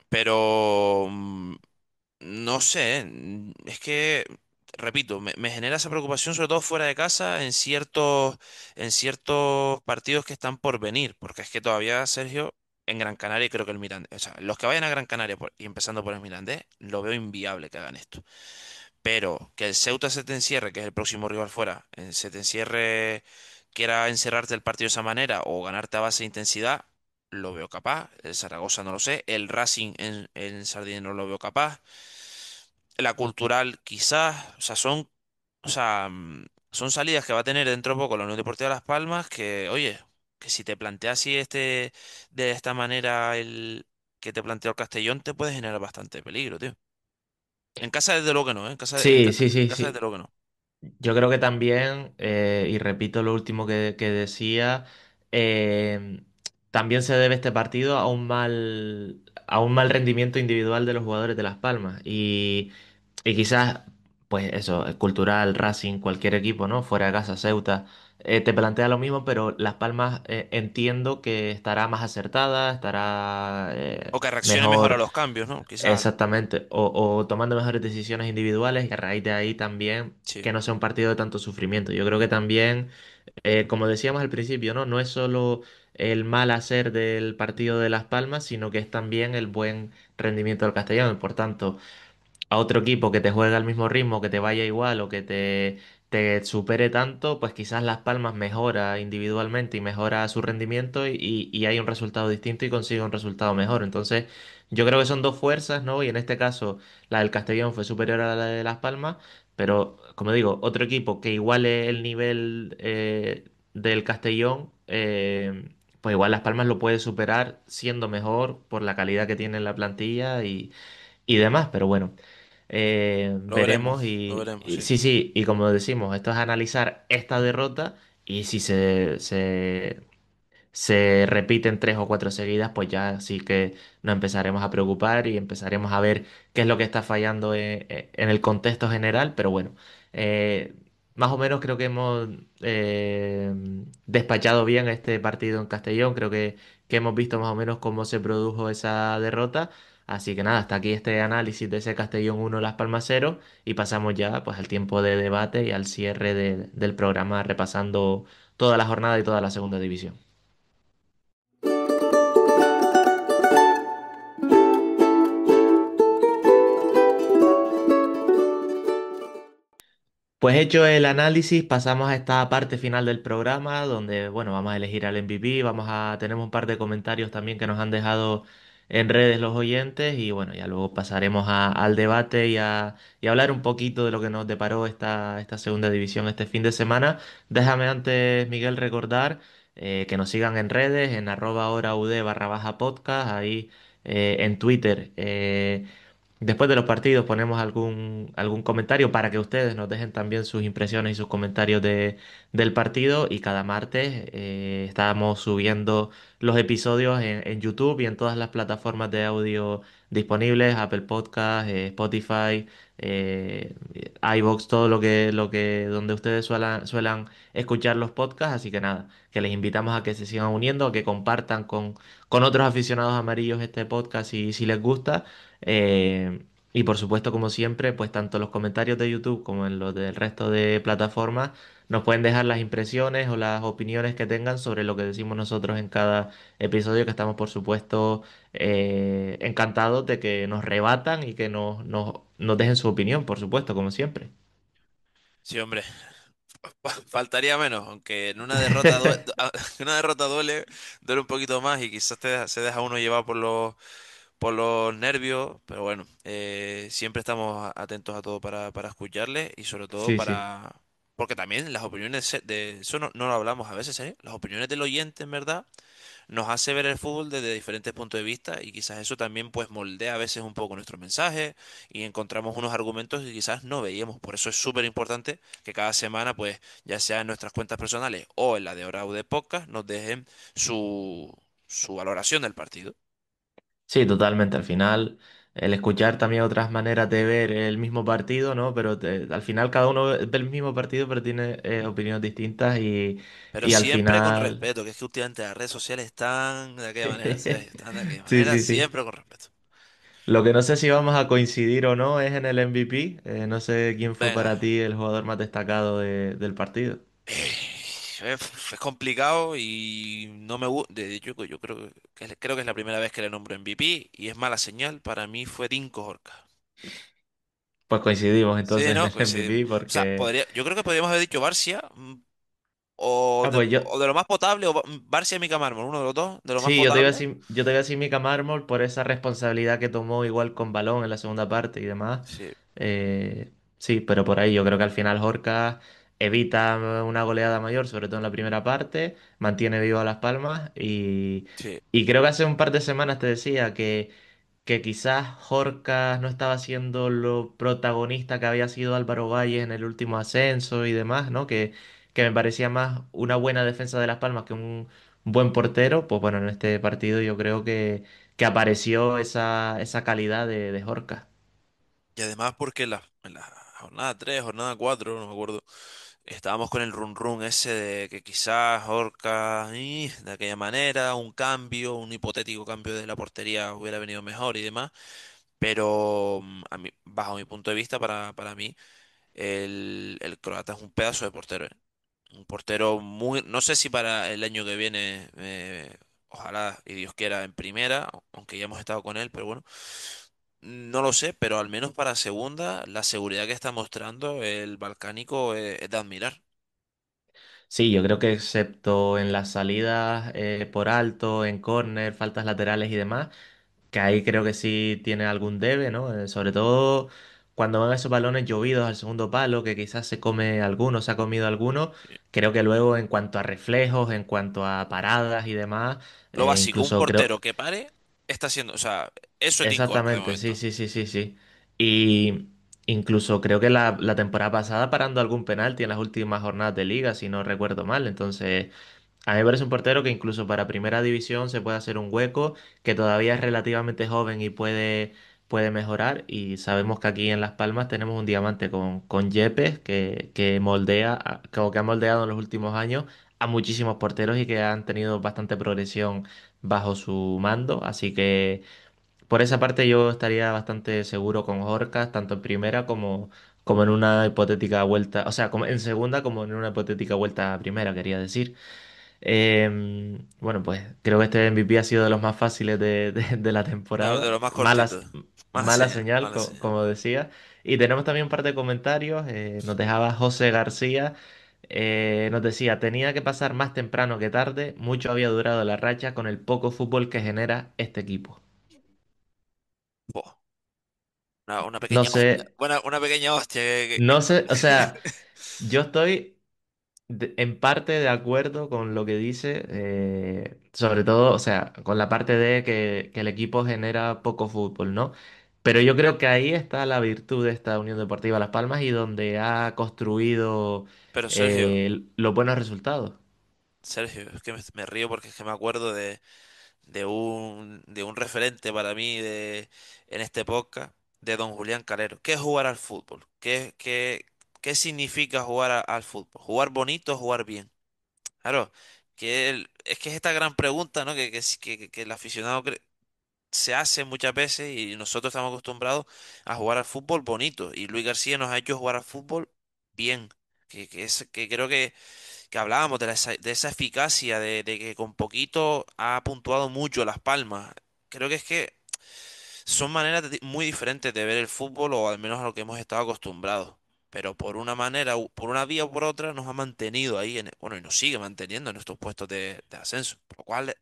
Pero no sé, es que, repito, me genera esa preocupación sobre todo fuera de casa en ciertos partidos que están por venir, porque es que todavía, Sergio, en Gran Canaria creo que el Mirandés, o sea, los que vayan a Gran Canaria y empezando por el Mirandés, lo veo inviable que hagan esto. Pero que el Ceuta se te encierre, que es el próximo rival fuera, se te encierre, quiera encerrarte el partido de esa manera o ganarte a base de intensidad, lo veo capaz. El Zaragoza no lo sé. El Racing en Sardinia no lo veo capaz. La Cultural quizás. O sea, son salidas que va a tener dentro de poco la Unión Deportiva Las Palmas que, oye, que si te planteas así de esta manera el que te planteó el Castellón, te puede generar bastante peligro, tío. En casa desde luego que no, ¿eh? Sí, sí, En sí, casa desde sí. luego que no. Yo creo que también, y repito lo último que decía, también se debe este partido a un mal rendimiento individual de los jugadores de Las Palmas. Y quizás, pues eso, el Cultural, Racing, cualquier equipo, ¿no? Fuera de casa, Ceuta, te plantea lo mismo, pero Las Palmas entiendo que estará más acertada, estará O que reaccione mejor a mejor. los cambios, ¿no? Quizás. Exactamente, o tomando mejores decisiones individuales y a raíz de ahí también Sí. que no sea un partido de tanto sufrimiento. Yo creo que también, como decíamos al principio, ¿no? No es solo el mal hacer del partido de Las Palmas, sino que es también el buen rendimiento del Castellón. Por tanto, a otro equipo que te juegue al mismo ritmo, que te vaya igual o que te supere tanto, pues quizás Las Palmas mejora individualmente y mejora su rendimiento y hay un resultado distinto y consigue un resultado mejor. Entonces, yo creo que son dos fuerzas, ¿no? Y en este caso, la del Castellón fue superior a la de Las Palmas, Pero, como digo, otro equipo que iguale el nivel del Castellón, pues igual Las Palmas lo puede superar siendo mejor por la calidad que tiene en la plantilla y demás. Pero bueno, veremos Lo veremos, y sí. sí, sí, y como decimos, esto es analizar esta derrota y si se repiten 3 o 4 seguidas, pues ya sí que nos empezaremos a preocupar y empezaremos a ver qué es lo que está fallando en el contexto general. Pero bueno, eh, más o menos creo que hemos despachado bien este partido en Castellón. Creo que hemos visto más o menos cómo se produjo esa derrota. Así que nada, hasta aquí este análisis de ese Castellón 1 Las Palmas 0 y pasamos ya pues al tiempo de debate y al cierre del programa repasando toda la jornada y toda la segunda división. Pues hecho el análisis, pasamos a esta parte final del programa donde, bueno, vamos a elegir al MVP, tenemos un par de comentarios también que nos han dejado en redes los oyentes y bueno, ya luego pasaremos al debate y a hablar un poquito de lo que nos deparó esta segunda división este fin de semana. Déjame antes, Miguel, recordar que nos sigan en redes, en @horaud_podcast, ahí en Twitter. Después de los partidos ponemos algún comentario para que ustedes nos dejen también sus impresiones y sus comentarios del partido. Y cada martes estamos subiendo los episodios en YouTube y en todas las plataformas de audio disponibles, Apple Podcast, Spotify, eh, iVoox, todo donde ustedes suelan escuchar los podcasts. Así que nada, que les invitamos a que se sigan uniendo, a que compartan con otros aficionados amarillos este podcast si les gusta. Y por supuesto, como siempre, pues tanto en los comentarios de YouTube como en los del resto de plataformas nos pueden dejar las impresiones o las opiniones que tengan sobre lo que decimos nosotros en cada episodio, que estamos por supuesto encantados de que nos rebatan y que nos dejen su opinión, por supuesto, como siempre. Sí, hombre, faltaría menos, aunque en una derrota, una derrota duele un poquito más y quizás se deja uno llevar por los nervios, pero bueno, siempre estamos atentos a todo para escucharles y sobre todo Sí, sí. para... Porque también las opiniones de eso no lo hablamos a veces, ¿eh? Las opiniones del oyente, en verdad, nos hace ver el fútbol desde diferentes puntos de vista y quizás eso también pues moldea a veces un poco nuestro mensaje y encontramos unos argumentos que quizás no veíamos. Por eso es súper importante que cada semana pues ya sea en nuestras cuentas personales o en la de Hora de Podcast nos dejen su valoración del partido. Sí, totalmente. Al final, el escuchar también otras maneras de ver el mismo partido, ¿no? Pero al final cada uno ve el mismo partido, pero tiene opiniones distintas Pero y al siempre con final... respeto, que es que últimamente las redes sociales están de aquella manera, ¿sabes? Están de aquella Sí, manera, sí, sí. siempre con respeto. Lo que no sé si vamos a coincidir o no es en el MVP. No sé quién fue Venga. para ti el jugador más destacado del partido. Es complicado y no me gusta. De hecho, yo creo que es la primera vez que le nombro MVP y es mala señal. Para mí fue Dinko Horka. Pues coincidimos Sí, entonces en no, el coincidimos. MVP O sea, porque... yo creo que podríamos haber dicho Barcia Ah, pues yo... o de lo más potable o Barcia Mika Mármol, uno de los dos, de lo más Sí, potable. yo te iba a decir Mika Mármol por esa responsabilidad que tomó igual con balón en la segunda parte y demás. Sí, Sí, pero por ahí yo creo que al final Horca evita una goleada mayor, sobre todo en la primera parte, mantiene vivo a Las Palmas sí. y creo que hace un par de semanas te decía que quizás Horca no estaba siendo lo protagonista que había sido Álvaro Valle en el último ascenso y demás, ¿no? Que me parecía más una buena defensa de Las Palmas que un buen portero. Pues bueno, en este partido yo creo que apareció esa calidad de Horca. Y además porque en la jornada 3 jornada 4 no me acuerdo, estábamos con el run run ese de que quizás Horca, de aquella manera, un cambio, un hipotético cambio de la portería hubiera venido mejor y demás. Pero bajo mi punto de vista, para mí, el croata es un pedazo de portero, ¿eh? Un portero muy, no sé si para el año que viene, ojalá y Dios quiera en primera, aunque ya hemos estado con él, pero bueno, no lo sé, pero al menos para segunda, la seguridad que está mostrando el balcánico es de admirar. Sí, yo creo que excepto en las salidas por alto, en córner, faltas laterales y demás, que ahí creo que sí tiene algún debe, ¿no? Sobre todo cuando van esos balones llovidos al segundo palo, que quizás se come alguno, se ha comido alguno, creo que luego en cuanto a reflejos, en cuanto a paradas y demás, Lo básico, un incluso creo. portero que pare está haciendo, o sea, eso es Lincoln de Exactamente, sí, momento. sí, sí, sí, sí. Y incluso creo que la temporada pasada parando algún penalti en las últimas jornadas de liga, si no recuerdo mal. Entonces, a mí me parece un portero que incluso para primera división se puede hacer un hueco, que todavía es relativamente joven y puede mejorar. Y sabemos que aquí en Las Palmas tenemos un diamante con Yepes que moldea, como que ha moldeado en los últimos años a muchísimos porteros y que han tenido bastante progresión bajo su mando. Así que. Por esa parte yo estaría bastante seguro con Horcas, tanto en primera como en una hipotética vuelta, o sea, como en segunda como en una hipotética vuelta a primera, quería decir. Bueno, pues creo que este MVP ha sido de los más fáciles de la De temporada. lo más cortito. Mala Mala señal, señal, mala señal. como decía. Y tenemos también un par de comentarios. Nos dejaba José García. Nos decía, tenía que pasar más temprano que tarde. Mucho había durado la racha con el poco fútbol que genera este equipo. Buah, una No pequeña hostia. sé. Bueno, una pequeña hostia. No sé, o sea, yo estoy en parte de acuerdo con lo que dice, sobre todo, o sea, con la parte de que el equipo genera poco fútbol, ¿no? Pero yo creo que ahí está la virtud de esta Unión Deportiva Las Palmas y donde ha construido Pero Sergio, los buenos resultados. Sergio, es que me río porque es que me acuerdo de un referente para mí en este podcast, de don Julián Calero. ¿Qué es jugar al fútbol? ¿Qué significa jugar al fútbol? ¿Jugar bonito o jugar bien? Claro, es que es esta gran pregunta, ¿no? Que el aficionado se hace muchas veces y nosotros estamos acostumbrados a jugar al fútbol bonito. Y Luis García nos ha hecho jugar al fútbol bien. Que creo que hablábamos de esa eficacia, de que con poquito ha puntuado mucho Las Palmas. Creo que es que son maneras muy diferentes de ver el fútbol, o al menos a lo que hemos estado acostumbrados. Pero por una manera, por una vía o por otra, nos ha mantenido ahí, bueno, y nos sigue manteniendo en nuestros puestos de ascenso. Por lo cual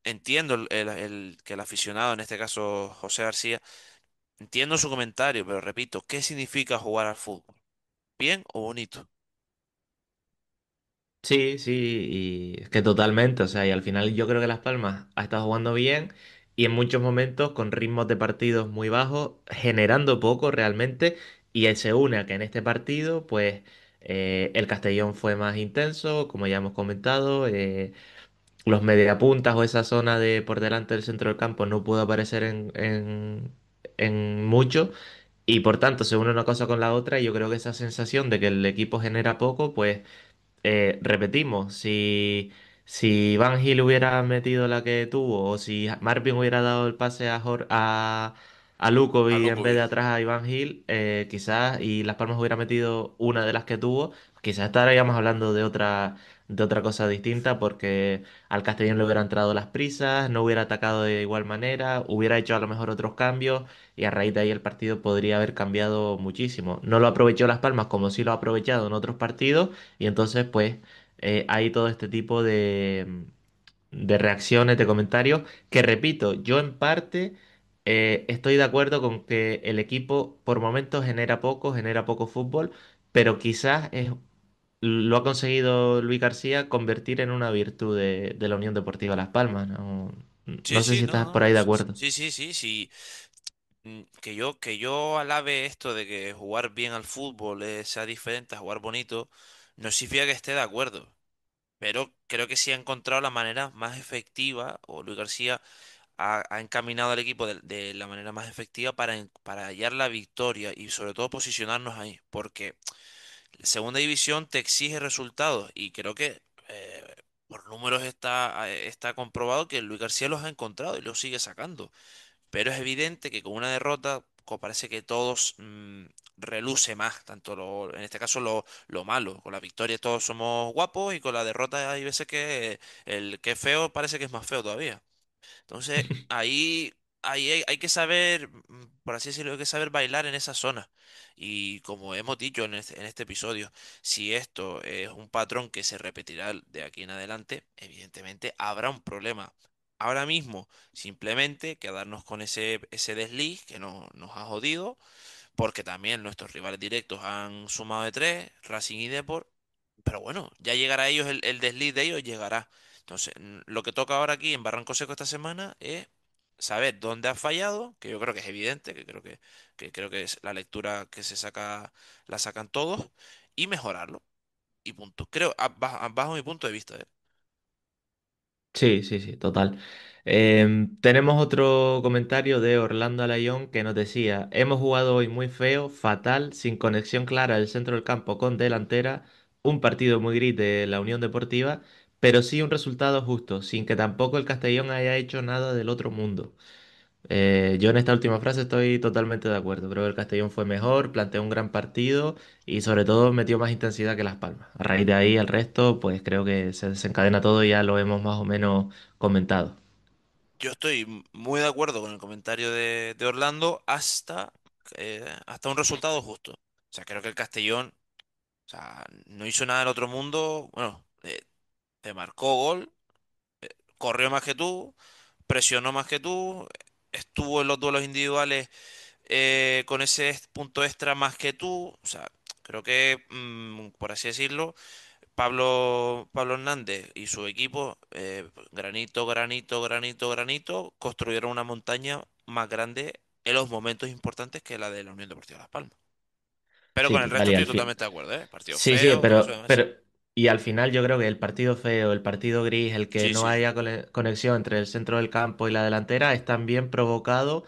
entiendo que el aficionado, en este caso José García, entiendo su comentario, pero repito, ¿qué significa jugar al fútbol? ¿Bien o bonito? Sí, sí, y es que totalmente, o sea, y al final yo creo que Las Palmas ha estado jugando bien y en muchos momentos con ritmos de partidos muy bajos, generando poco realmente, y se une a que en este partido, pues el Castellón fue más intenso, como ya hemos comentado, los mediapuntas o esa zona de por delante del centro del campo no pudo aparecer en mucho. Y por tanto se une una cosa con la otra y yo creo que esa sensación de que el equipo genera poco, pues repetimos, si Van Gil hubiera metido la que tuvo, o si Marvin hubiera dado el pase a A Lukovic en vez de Lukovic. atrás a Iván Gil, quizás, y Las Palmas hubiera metido una de las que tuvo, quizás estaríamos hablando de otra cosa distinta, porque al Castellón le hubiera entrado las prisas, no hubiera atacado de igual manera, hubiera hecho a lo mejor otros cambios, y a raíz de ahí el partido podría haber cambiado muchísimo. No lo aprovechó Las Palmas como sí lo ha aprovechado en otros partidos y entonces, pues, hay todo este tipo de reacciones, de comentarios, que repito, yo en parte estoy de acuerdo con que el equipo por momentos genera poco fútbol, pero quizás lo ha conseguido Luis García convertir en una virtud de la Unión Deportiva Las Palmas. No, Sí, no sé sí, si no, estás por no. ahí de acuerdo. Sí, sí, sí, sí. Que yo alabe esto de que jugar bien al fútbol sea diferente a jugar bonito, no significa que esté de acuerdo. Pero creo que sí ha encontrado la manera más efectiva, o Luis García ha encaminado al equipo de la manera más efectiva para hallar la victoria y sobre todo posicionarnos ahí. Porque la segunda división te exige resultados y creo que por números está comprobado que Luis García los ha encontrado y los sigue sacando. Pero es evidente que con una derrota parece que todos reluce más, tanto en este caso lo malo. Con la victoria todos somos guapos y con la derrota hay veces que el que es feo parece que es más feo todavía. Entonces, ahí hay que saber, por así decirlo, hay que saber bailar en esa zona. Y como hemos dicho en este episodio, si esto es un patrón que se repetirá de aquí en adelante, evidentemente habrá un problema. Ahora mismo, simplemente quedarnos con ese desliz que nos ha jodido, porque también nuestros rivales directos han sumado de tres, Racing y Depor, pero bueno, ya llegará a ellos el desliz de ellos, llegará. Entonces, lo que toca ahora aquí en Barranco Seco esta semana es saber dónde ha fallado, que yo creo que es evidente, que creo que es la lectura que se saca, la sacan todos, y mejorarlo. Y punto. Creo, bajo mi punto de vista, ¿eh? Sí, sí, sí, total. Tenemos otro comentario de Orlando Alayón que nos decía, hemos jugado hoy muy feo, fatal, sin conexión clara del centro del campo con delantera, un partido muy gris de la Unión Deportiva, pero sí un resultado justo, sin que tampoco el Castellón haya hecho nada del otro mundo. Yo en esta última frase estoy totalmente de acuerdo. Creo que el Castellón fue mejor, planteó un gran partido y sobre todo metió más intensidad que Las Palmas. A raíz de ahí, el resto, pues creo que se desencadena todo y ya lo hemos más o menos comentado. Yo estoy muy de acuerdo con el comentario de Orlando hasta un resultado justo. O sea, creo que el Castellón, o sea, no hizo nada del otro mundo. Bueno, te marcó gol, corrió más que tú, presionó más que tú, estuvo en los duelos individuales con ese punto extra más que tú. O sea, creo que, por así decirlo, Pablo Hernández y su equipo, granito, granito, granito, granito, construyeron una montaña más grande en los momentos importantes que la de la Unión Deportiva Las Palmas. Pero Sí, con el total, resto y estoy al fin. totalmente de acuerdo, ¿eh? Partido Sí, sí, feo, todo eso demás. y al final yo creo que el partido feo, el partido gris, el que Sí, no sí, haya conexión entre el centro del campo y la delantera es también provocado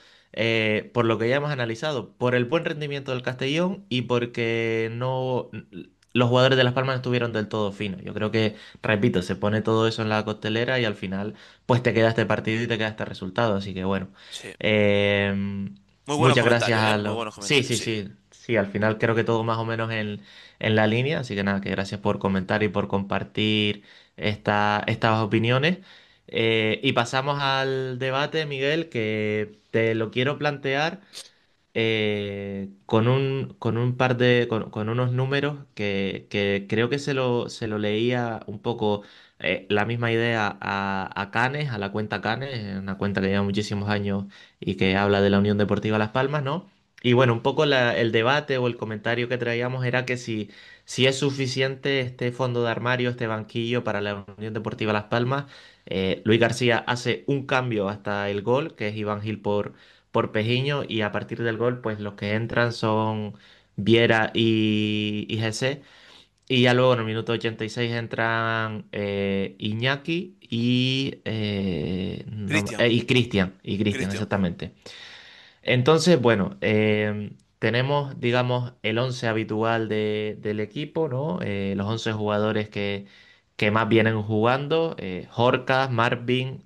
por lo que ya hemos analizado, por el buen rendimiento del Castellón y porque no los jugadores de Las Palmas no estuvieron del todo finos. Yo creo que, repito, se pone todo eso en la costelera y al final pues te queda este partido y te queda este resultado. Así que bueno. sí. Eh, Muy buenos Muchas gracias comentarios, ¿eh? a Muy los... buenos Sí, comentarios, sí, sí. sí, sí, al final creo que todo más o menos en la línea, así que nada, que gracias por comentar y por compartir estas opiniones. Y pasamos al debate, Miguel, que te lo quiero plantear con un par con unos números que creo que se lo leía un poco la misma idea a Canes, a la cuenta Canes, una cuenta que lleva muchísimos años y que habla de la Unión Deportiva Las Palmas, ¿no? Y bueno, un poco el debate o el comentario que traíamos era que si es suficiente este fondo de armario, este banquillo para la Unión Deportiva Las Palmas. Luis García hace un cambio hasta el gol, que es Iván Gil por Pejiño y a partir del gol pues los que entran son Viera y Jesse y ya luego en el minuto 86 entran Iñaki Cristian, y Cristian Cristian. exactamente. Entonces, bueno, tenemos, digamos, el 11 habitual del equipo, ¿no? Los 11 jugadores que más vienen jugando, Jorca, Marvin,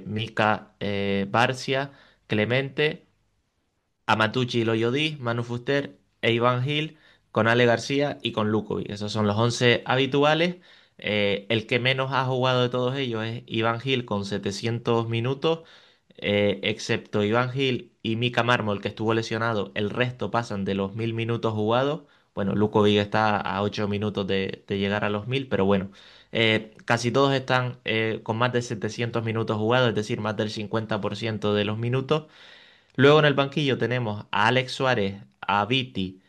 Mika, Barcia, Clemente. Amatucci Loyodí, Manu Fuster e Iván Gil, con Ale García y con Lukovic. Esos son los 11 habituales. El que menos ha jugado de todos ellos es Iván Gil con 700 minutos, excepto Iván Gil y Mika Mármol, que estuvo lesionado, el resto pasan de los 1000 minutos jugados. Bueno, Lukovic está a 8 minutos de llegar a los 1000, pero bueno, casi todos están con más de 700 minutos jugados, es decir, más del 50% de los minutos. Luego en el banquillo tenemos a Alex Suárez, a Viti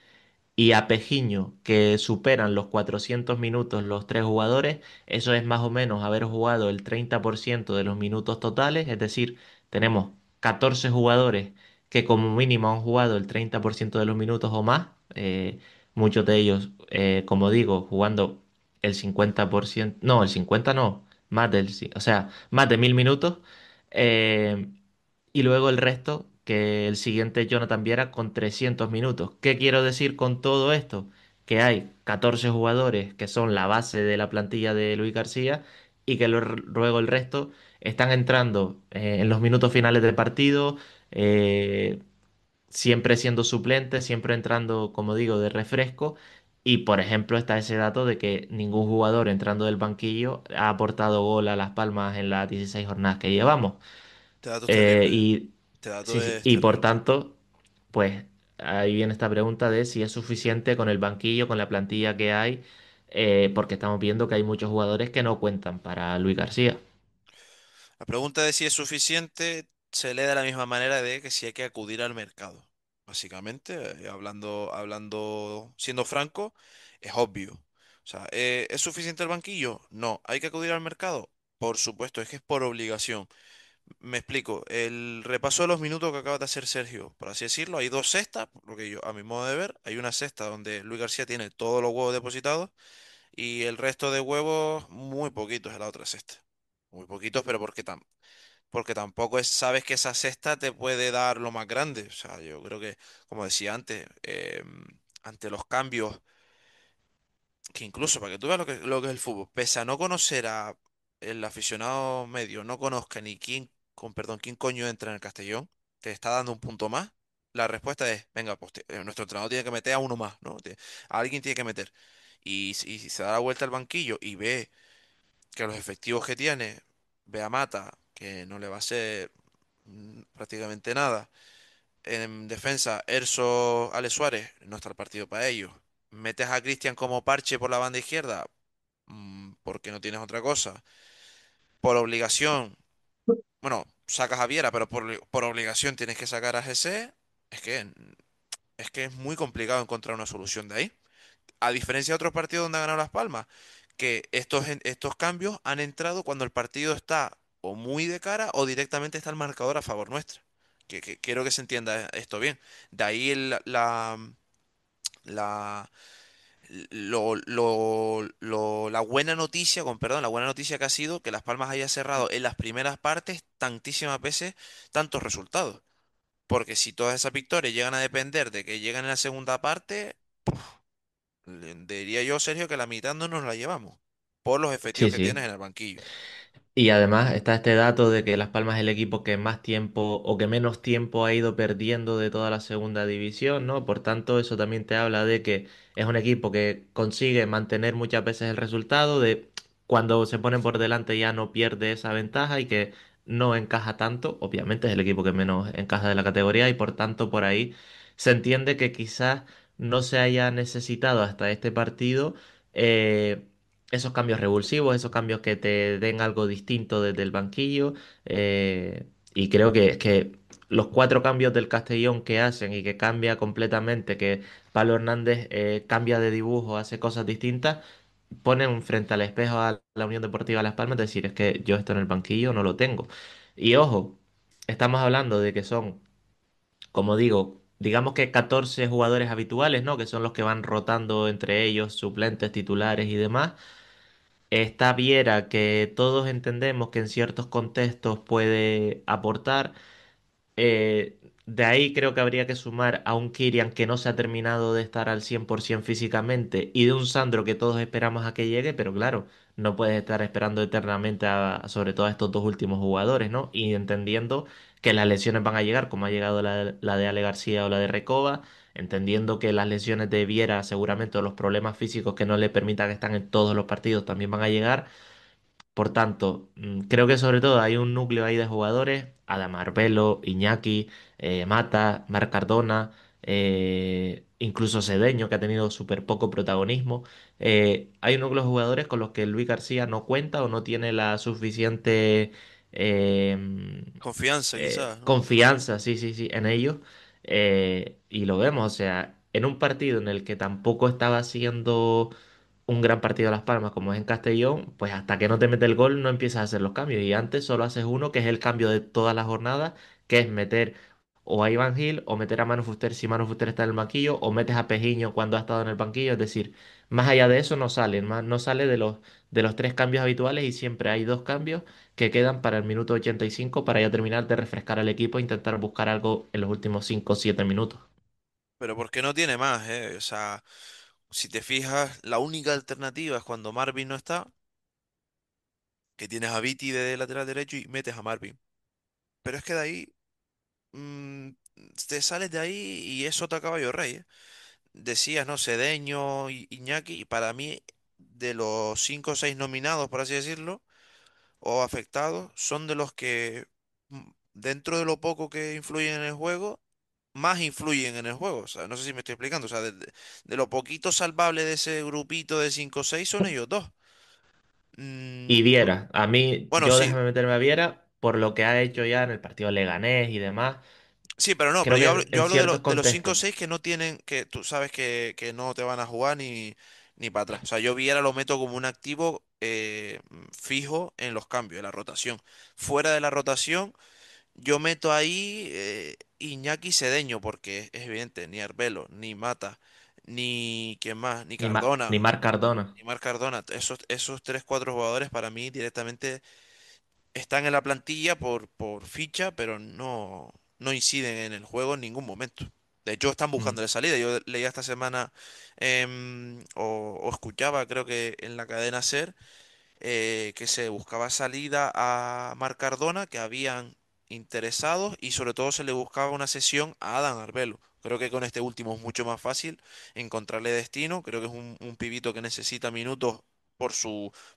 y a Pejiño, que superan los 400 minutos los tres jugadores. Eso es más o menos haber jugado el 30% de los minutos totales, es decir, tenemos 14 jugadores que como mínimo han jugado el 30% de los minutos o más. Muchos de ellos, como digo, jugando el 50%, no, el 50 no, o sea, más de 1000 minutos. Eh, y luego el resto, que el siguiente es Jonathan Viera con 300 minutos. ¿Qué quiero decir con todo esto? Que hay 14 jugadores que son la base de la plantilla de Luis García y que luego el resto están entrando en los minutos finales del partido, eh, siempre siendo suplentes, siempre entrando, como digo, de refresco. Y por ejemplo está ese dato de que ningún jugador entrando del banquillo ha aportado gol a Las Palmas en las 16 jornadas que llevamos. Este dato es Eh, terrible, ¿eh? y, Este dato sí, sí, es y por terrible. tanto, pues ahí viene esta pregunta de si es suficiente con el banquillo, con la plantilla que hay, porque estamos viendo que hay muchos jugadores que no cuentan para Luis García. La pregunta de si es suficiente se lee de la misma manera de que si hay que acudir al mercado. básicamente, siendo franco, es obvio. O sea, ¿es suficiente el banquillo? No. ¿Hay que acudir al mercado? Por supuesto, es que es por obligación. Me explico, el repaso de los minutos que acaba de hacer Sergio, por así decirlo, hay dos cestas, por lo que yo, a mi modo de ver, hay una cesta donde Luis García tiene todos los huevos depositados y el resto de huevos muy poquitos en la otra cesta. Muy poquitos, pero porque tampoco sabes que esa cesta te puede dar lo más grande. O sea, yo creo que, como decía antes, ante los cambios, que incluso para que tú veas lo que es el fútbol, pese a no conocer a el aficionado medio, no conozca ni quién coño entra en el Castellón, te está dando un punto más. La respuesta es, venga, pues nuestro entrenador tiene que meter a uno más, ¿no? Alguien tiene que meter. Y si se da la vuelta al banquillo y ve que los efectivos que tiene, ve a Mata, que no le va a hacer prácticamente nada. En defensa, Erso, Ale Suárez, no está el partido para ellos. Metes a Cristian como parche por la banda izquierda, porque no tienes otra cosa. Por obligación, bueno, sacas a Viera, pero por obligación tienes que sacar a GC. Es que, es que es muy complicado encontrar una solución de ahí. A diferencia de otros partidos donde ha ganado Las Palmas, que estos cambios han entrado cuando el partido está o muy de cara o directamente está el marcador a favor nuestra. Que quiero que se entienda esto bien. De ahí la, la buena noticia, con perdón, la buena noticia que ha sido que Las Palmas haya cerrado en las primeras partes tantísimas veces tantos resultados. Porque si todas esas victorias llegan a depender de que lleguen en la segunda parte, diría yo, Sergio, que la mitad no nos la llevamos por los efectivos Sí, que tienes sí. en el banquillo. Y además está este dato de que Las Palmas es el equipo que más tiempo o que menos tiempo ha ido perdiendo de toda la segunda división, ¿no? Por tanto, eso también te habla de que es un equipo que consigue mantener muchas veces el resultado, de cuando se ponen por delante ya no pierde esa ventaja y que no encaja tanto. Obviamente es el equipo que menos encaja de la categoría y por tanto por ahí se entiende que quizás no se haya necesitado hasta este partido. Esos cambios revulsivos, esos cambios que te den algo distinto desde el banquillo. Y creo que es que los cuatro cambios del Castellón que hacen y que cambia completamente, que Pablo Hernández cambia de dibujo, hace cosas distintas, ponen frente al espejo a la Unión Deportiva Las Palmas, decir, es que yo esto en el banquillo no lo tengo. Y ojo, estamos hablando de que son, como digo, digamos que 14 jugadores habituales, ¿no? Que son los que van rotando entre ellos, suplentes, titulares y demás. Está Viera, que todos entendemos que en ciertos contextos puede aportar. De ahí creo que habría que sumar a un Kirian que no se ha terminado de estar al 100% físicamente y de un Sandro que todos esperamos a que llegue, pero claro, no puedes estar esperando eternamente sobre todo a estos dos últimos jugadores, ¿no? Y entendiendo que las lesiones van a llegar, como ha llegado la de Ale García o la de Recoba, entendiendo que las lesiones de Viera seguramente o los problemas físicos que no le permitan estar en todos los partidos también van a llegar. Por tanto, creo que sobre todo hay un núcleo ahí de jugadores, Adamar Velo, Iñaki, Mata, Marc Cardona, incluso Cedeño, que ha tenido súper poco protagonismo. Hay un núcleo de jugadores con los que Luis García no cuenta o no tiene la suficiente Confianza, quizás, ¿no? confianza, sí, sí, sí, en ellos. Y lo vemos, o sea, en un partido en el que tampoco estaba haciendo un gran partido a Las Palmas como es en Castellón, pues hasta que no te mete el gol no empiezas a hacer los cambios. Y antes solo haces uno, que es el cambio de todas las jornadas, que es meter o a Iván Gil o meter a Manu Fuster si Manu Fuster está en el banquillo o metes a Pejiño cuando ha estado en el banquillo. Es decir, más allá de eso no sale, no sale de los tres cambios habituales y siempre hay dos cambios que quedan para el minuto 85 para ya terminar de refrescar al equipo e intentar buscar algo en los últimos 5 o 7 minutos. Pero ¿por qué no tiene más, eh? O sea, si te fijas, la única alternativa es cuando Marvin no está, que tienes a Viti de lateral derecho y metes a Marvin. Pero es que de ahí, mm, te sales de ahí y eso te caballo rey, ¿eh? Decías, ¿no? Cedeño, Iñaki, y para mí, de los cinco o seis nominados, por así decirlo, o afectados, son de los que, dentro de lo poco que influyen en el juego, más influyen en el juego. O sea, no sé si me estoy explicando. O sea, de lo poquito salvable de ese grupito de 5 o 6 son ellos dos. Y Mm, no- Viera, a mí, bueno, yo sí, déjame meterme a Viera por lo que ha hecho ya en el partido Leganés y demás. Sí, pero no, pero Creo que yo en hablo ciertos de los 5 o contextos. 6 que no tienen, que tú sabes que no te van a jugar ni para atrás. O sea, yo Viera lo meto como un activo fijo en los cambios, en la rotación. Fuera de la rotación, yo meto ahí Iñaki Cedeño, porque es evidente, ni Arbelo, ni Mata, ni quién más, ni Ni Cardona, Marc Cardona. ni Marc Cardona. Esos 3, 4 jugadores para mí directamente están en la plantilla por ficha, pero no inciden en el juego en ningún momento. De hecho, están Mm, buscando de salida. Yo leía esta semana o escuchaba, creo que en la cadena SER, que se buscaba salida a Marc Cardona, que habían interesados y sobre todo se le buscaba una sesión a Adam Arbelo. Creo que con este último es mucho más fácil encontrarle destino. Creo que es un pibito que necesita minutos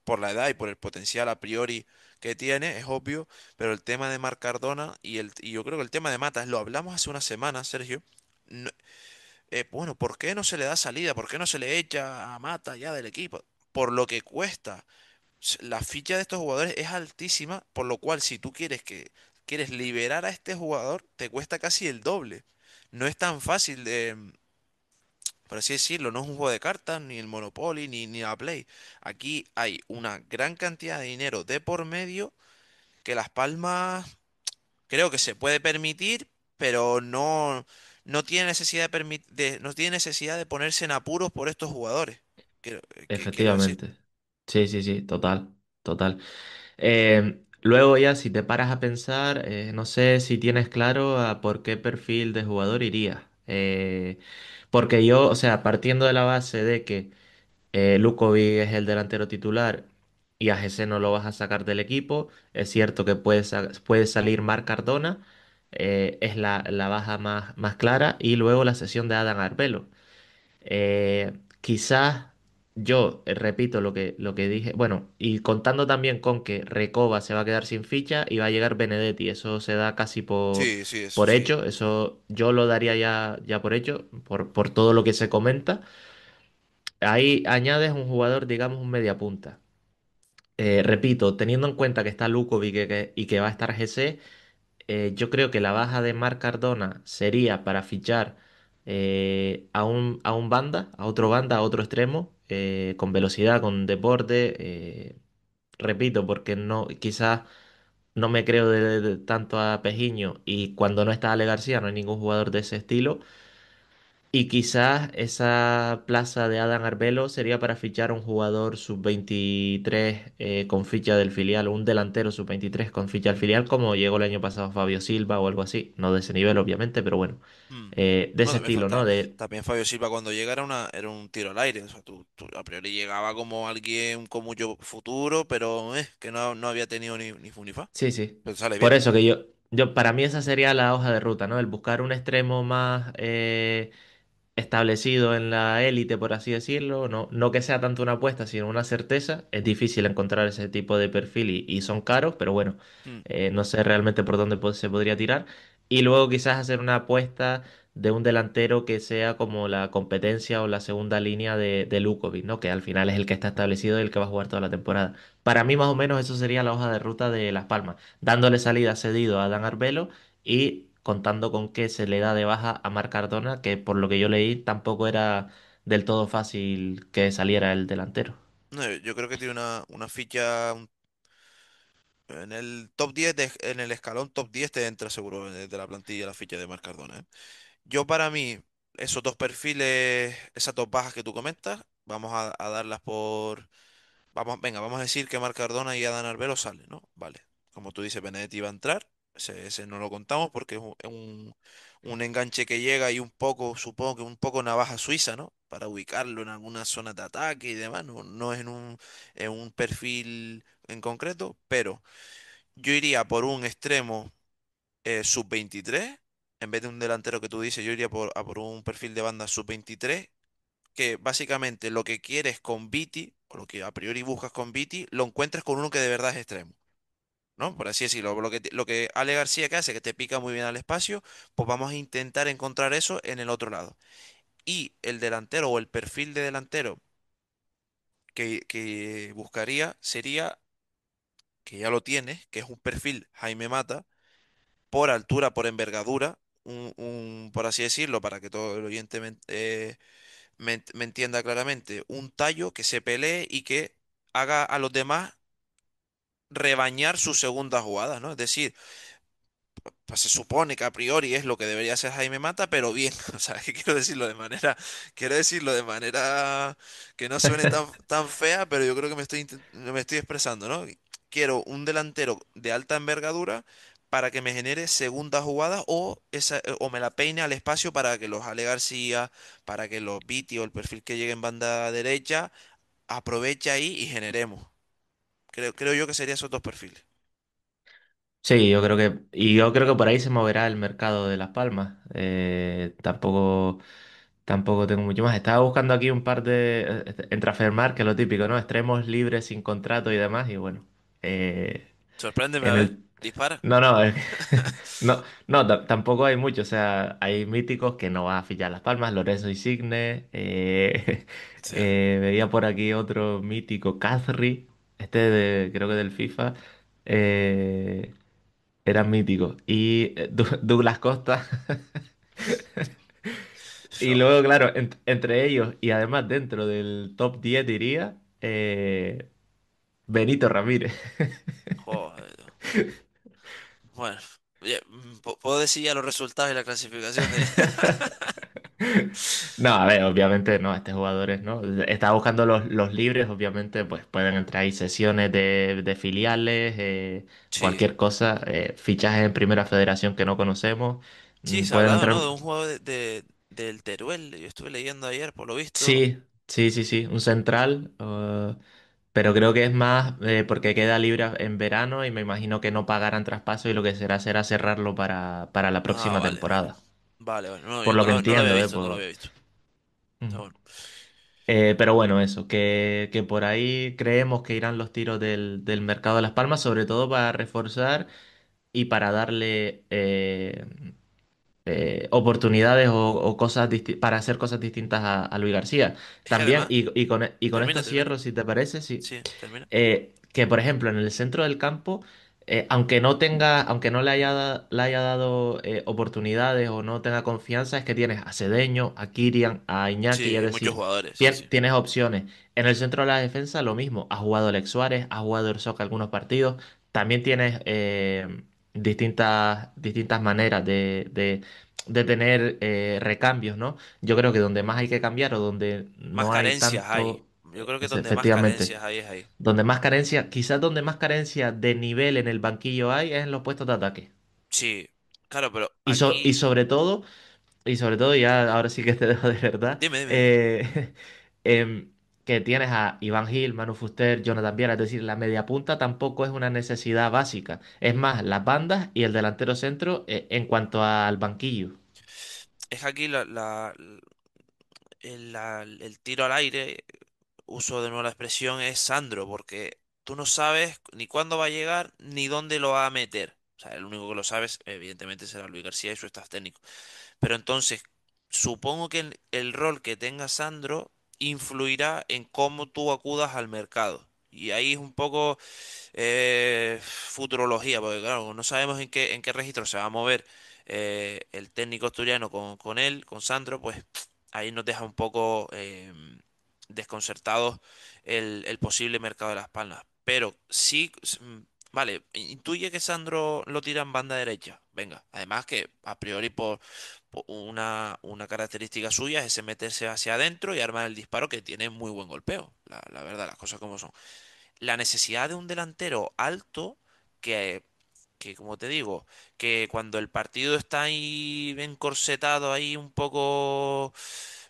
por la edad y por el potencial a priori que tiene, es obvio. Pero el tema de Marc Cardona y yo creo que el tema de Matas, lo hablamos hace una semana, Sergio. no- bueno, ¿por qué no se le da salida? ¿Por qué no se le echa a Mata ya del equipo? Por lo que cuesta. La ficha de estos jugadores es altísima, por lo cual si tú quieres liberar a este jugador, te cuesta casi el doble. No es tan fácil por así decirlo, no es un juego de cartas, ni el Monopoly, ni la Play. Aquí hay una gran cantidad de dinero de por medio que Las Palmas creo que se puede permitir, pero no tiene necesidad no tiene necesidad de ponerse en apuros por estos jugadores. Quiero decir. efectivamente. Sí, sí, sí, total, total. Luego ya, si te paras a pensar, no sé si tienes claro a por qué perfil de jugador irías. Porque yo, o sea, partiendo de la base de que Lukovic es el delantero titular y a Gese no lo vas a sacar del equipo, es cierto que puede salir Marc Cardona, es la baja más clara, y luego la sesión de Adam Arbelo. Quizás yo repito lo que dije, bueno, y contando también con que Recoba se va a quedar sin ficha y va a llegar Benedetti, eso se da casi Sí, sí, eso por sí. hecho, eso yo lo daría ya por hecho, por todo lo que se comenta. Ahí añades un jugador, digamos, un mediapunta. Repito, teniendo en cuenta que está Lukovic y que va a estar GC, yo creo que la baja de Marc Cardona sería para fichar a un banda, a otro banda, a otro extremo, con velocidad, con deporte. Repito, porque no, quizás no me creo tanto a Pejiño y cuando no está Ale García no hay ningún jugador de ese estilo. Y quizás esa plaza de Adam Arbelo sería para fichar a un jugador sub-23 con ficha del filial, o un delantero sub-23 con ficha del filial, como llegó el año pasado Fabio Silva o algo así. No de ese nivel, obviamente, pero bueno, Mm. de No, ese estilo, ¿no? también Fabio Silva cuando llega era un tiro al aire. O sea, tú a priori llegaba como alguien con mucho futuro, pero que no había tenido ni fu ni fa. Sí, sí. Pero sale Por bien. eso que para mí esa sería la hoja de ruta, ¿no? El buscar un extremo más establecido en la élite, por así decirlo, no que sea tanto una apuesta, sino una certeza. Es difícil encontrar ese tipo de perfil y son caros, pero bueno, Mm. no sé realmente por dónde se podría tirar. Y luego quizás hacer una apuesta de un delantero que sea como la competencia o la segunda línea de Lukovic, ¿no? Que al final es el que está establecido y el que va a jugar toda la temporada. Para mí, más o menos, eso sería la hoja de ruta de Las Palmas, dándole salida cedido a Dan Arbelo y contando con que se le da de baja a Marc Cardona, que por lo que yo leí tampoco era del todo fácil que saliera el delantero. No, yo creo que tiene una ficha en el top 10 en el escalón top 10 te entra seguro de la plantilla la ficha de Marc Cardona, ¿eh? Yo para mí, esos dos perfiles, esas dos bajas que tú comentas, vamos a darlas por. Vamos a decir que Marc Cardona y Adán Arbelo salen, ¿no? Vale. Como tú dices, Benedetti va a entrar. Ese no lo contamos porque es un enganche que llega y un poco, supongo que un poco navaja suiza, ¿no? Para ubicarlo en alguna zona de ataque y demás. No es en un perfil en concreto, pero yo iría por un extremo sub-23. En vez de un delantero que tú dices, yo iría a por un perfil de banda sub-23 que básicamente lo que quieres con Viti, o lo que a priori buscas con Viti, lo encuentres con uno que de verdad es extremo, ¿no? Por así decirlo. Lo que Ale García que hace, que te pica muy bien al espacio, pues vamos a intentar encontrar eso en el otro lado. Y el delantero o el perfil de delantero que buscaría sería, que ya lo tienes, que es un perfil Jaime Mata, por altura, por envergadura. por así decirlo, para que todo el oyente me entienda claramente, un tallo que se pelee y que haga a los demás rebañar su segunda jugada, ¿no? Es decir, pues se supone que a priori es lo que debería hacer Jaime Mata, pero bien, o sea, que quiero decirlo de manera que no suene tan fea, pero yo creo que me estoy expresando, ¿no? Quiero un delantero de alta envergadura para que me genere segunda jugada o me la peine al espacio para que los Ale García, para que los Viti o el perfil que llegue en banda derecha aproveche ahí y generemos. Creo yo que serían esos dos perfiles. Sí, yo creo que por ahí se moverá el mercado de Las Palmas. Tampoco tengo mucho más. Estaba buscando aquí un par en Transfermarkt, que es lo típico, ¿no? Extremos libres sin contrato y demás, y bueno. eh, Sorpréndeme a en ver, el dispara. No, no, no, no, tampoco hay mucho. O sea, hay míticos que no van a fichar Las Palmas, Lorenzo Insigne. Sí. Veía por aquí otro mítico, Kazri, creo que del FIFA. Era mítico. Y Douglas Costa. Y Yo, luego, claro, entre ellos y además dentro del top 10 diría, Benito Ramírez. joder. Bueno, oye, puedo decir ya los resultados y la clasificación de... No, a ver, obviamente no, este jugadores no. Estaba buscando los libres, obviamente, pues pueden entrar ahí sesiones de filiales, Sí, cualquier cosa, fichajes en Primera Federación que no conocemos. sí, se ha Pueden hablado, entrar. ¿no? De un juego del Teruel. Yo estuve leyendo ayer, por lo visto. Sí, sí, sí, sí, un central, pero creo que es más porque queda libre en verano y me imagino que no pagarán traspaso y lo que será cerrarlo para la Ah, próxima vale, vale. temporada. Vale, vale. No, Por yo lo que no lo había entiendo, visto, no lo había visto. Ujú. Pero bueno. Pero bueno, eso, que por ahí creemos que irán los tiros del mercado de Las Palmas, sobre todo para reforzar y para darle oportunidades o cosas para hacer cosas distintas a Luis García. Es que También, además... y con Termina, esto termina. cierro, si te parece, sí. Sí, termina. Que por ejemplo en el centro del campo, aunque no le haya dado oportunidades o no tenga confianza, es que tienes a Cedeño, a Kirian, a Iñaki, Sí, es muchos decir, jugadores, sí, sí. tienes opciones. En el centro de la defensa lo mismo, ha jugado Alex Suárez, ha jugado Ersoc algunos partidos, también tienes distintas maneras de tener recambios, ¿no? Yo creo que donde más hay que cambiar o donde Más no hay carencias hay. tanto, Yo creo que donde más efectivamente. carencias hay es ahí. Quizás donde más carencia de nivel en el banquillo hay es en los puestos de ataque. Sí, claro, pero Y, so- y aquí... sobre todo, y sobre todo, ya ahora sí que te dejo de verdad, Dime, dime. em, que tienes a Iván Gil, Manu Fuster, Jonathan Viera, es decir, la media punta tampoco es una necesidad básica. Es más, las bandas y el delantero centro en cuanto al banquillo. Es que aquí el tiro al aire, uso de nuevo la expresión, es Sandro, porque tú no sabes ni cuándo va a llegar ni dónde lo va a meter. O sea, el único que lo sabes, evidentemente, será Luis García y su staff técnico. Pero entonces, supongo que el rol que tenga Sandro influirá en cómo tú acudas al mercado. Y ahí es un poco futurología, porque claro, no sabemos en qué registro se va a mover el técnico asturiano con él, con Sandro, pues ahí nos deja un poco desconcertados el posible mercado de Las Palmas. Pero sí, vale, intuye que Sandro lo tira en banda derecha. Venga, además que a priori por una característica suya es ese meterse hacia adentro y armar el disparo que tiene muy buen golpeo. La verdad, las cosas como son. La necesidad de un delantero alto que, que, como te digo, que cuando el partido está ahí encorsetado, ahí un poco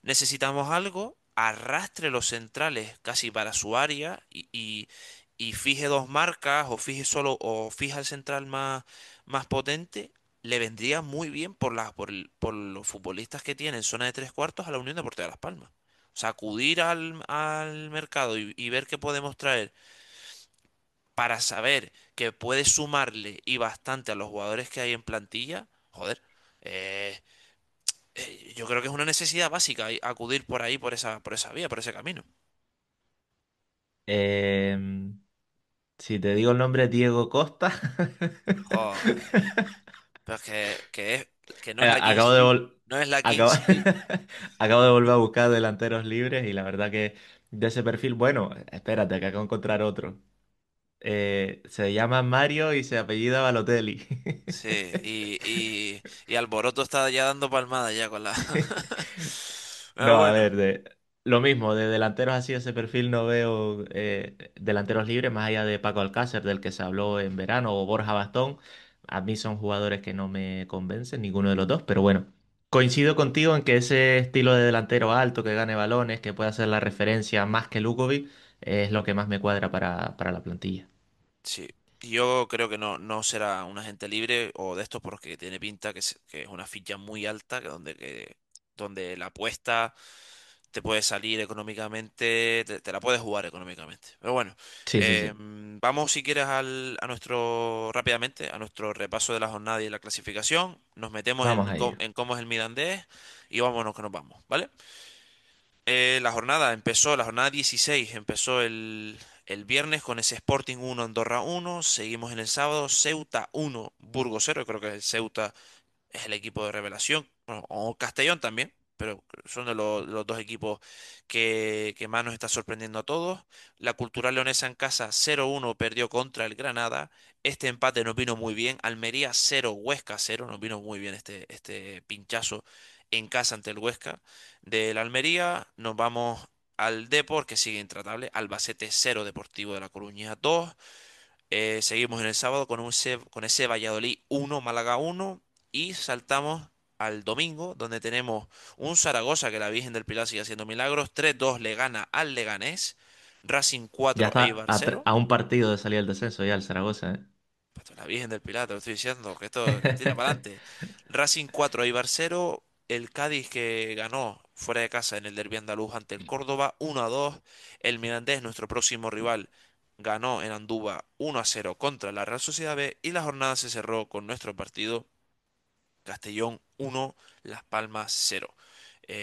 necesitamos algo, arrastre los centrales casi para su área y fije dos marcas o fije solo o fija el central más potente. Le vendría muy bien por los futbolistas que tienen zona de tres cuartos a la Unión Deportiva de Las Palmas. O sea, acudir al mercado y ver qué podemos traer para saber que puede sumarle y bastante a los jugadores que hay en plantilla, joder, eh, yo creo que es una necesidad básica acudir por ahí, por esa vía, por ese camino. Em, si te digo el nombre, Diego Costa. Joder, pero es que es. que no es la Acabo Kings de League. vol- No es la acabo... Kings League. acabo de volver a buscar delanteros libres y la verdad que de ese perfil, bueno, espérate, que acabo de encontrar otro. Se llama Mario y se apellida Balotelli. Sí, y Alboroto está ya dando palmadas ya con la... Pero No, a bueno, ver, lo mismo, de delanteros así, ese perfil no veo delanteros libres, más allá de Paco Alcácer, del que se habló en verano, o Borja Bastón. A mí son jugadores que no me convencen, ninguno de los dos, pero bueno, coincido contigo en que ese estilo de delantero alto, que gane balones, que pueda hacer la referencia más que Lukovic, es lo que más me cuadra para la plantilla. sí. Y yo creo que no será un agente libre o de estos porque tiene pinta que es una ficha muy alta, donde la apuesta te puede salir económicamente, te la puedes jugar económicamente. Pero bueno, Sí, sí, sí. vamos si quieres rápidamente, a nuestro repaso de la jornada y la clasificación. Nos metemos Vamos a ello. en cómo es el Mirandés y vámonos que nos vamos, ¿vale? La jornada 16 empezó el viernes con ese Sporting 1, Andorra 1. Seguimos en el sábado, Ceuta 1, Burgos 0. Creo que el Ceuta es el equipo de revelación, bueno, o Castellón también, pero son de los dos equipos que más nos está sorprendiendo a todos. La Cultural Leonesa en casa 0-1 perdió contra el Granada. Este empate nos vino muy bien. Almería 0, Huesca 0, nos vino muy bien este pinchazo en casa ante el Huesca. Del Almería nos vamos al Depor, que sigue intratable. Albacete 0, Deportivo de La Coruña 2. Seguimos en el sábado con ese Valladolid 1, Málaga 1 y saltamos al domingo donde tenemos un Zaragoza que la Virgen del Pilar sigue haciendo milagros. 3-2 le gana al Leganés. Racing Ya 4, está Eibar 0. a un partido de salir del descenso ya el Zaragoza, ¿eh? Esto es la Virgen del Pilar, te lo estoy diciendo, que esto que tira para adelante. Racing 4, Eibar 0. El Cádiz que ganó fuera de casa en el derbi andaluz ante el Córdoba 1-2. El Mirandés, nuestro próximo rival, ganó en Andúba 1-0 contra la Real Sociedad B y la jornada se cerró con nuestro partido Castellón 1, Las Palmas 0.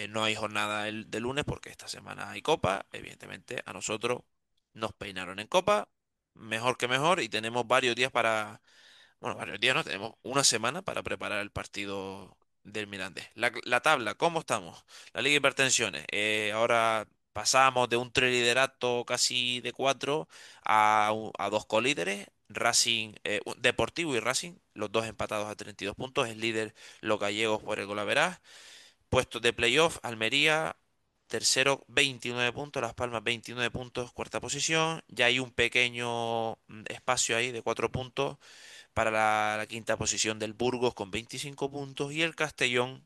No hay jornada de lunes porque esta semana hay Copa. Evidentemente a nosotros nos peinaron en Copa, mejor que mejor, y tenemos varios días bueno, varios días no, tenemos una semana para preparar el partido del Mirandés. La tabla, ¿cómo estamos? La Liga de Hipertensiones. Ahora pasamos de un triliderato casi de cuatro a dos colíderes. Racing, Deportivo y Racing, los dos empatados a 32 puntos. Es líder los gallegos por el golaveraz. Puestos de playoff, Almería, tercero, 29 puntos. Las Palmas, 29 puntos, cuarta posición. Ya hay un pequeño espacio ahí de 4 puntos para la quinta posición del Burgos con 25 puntos y el Castellón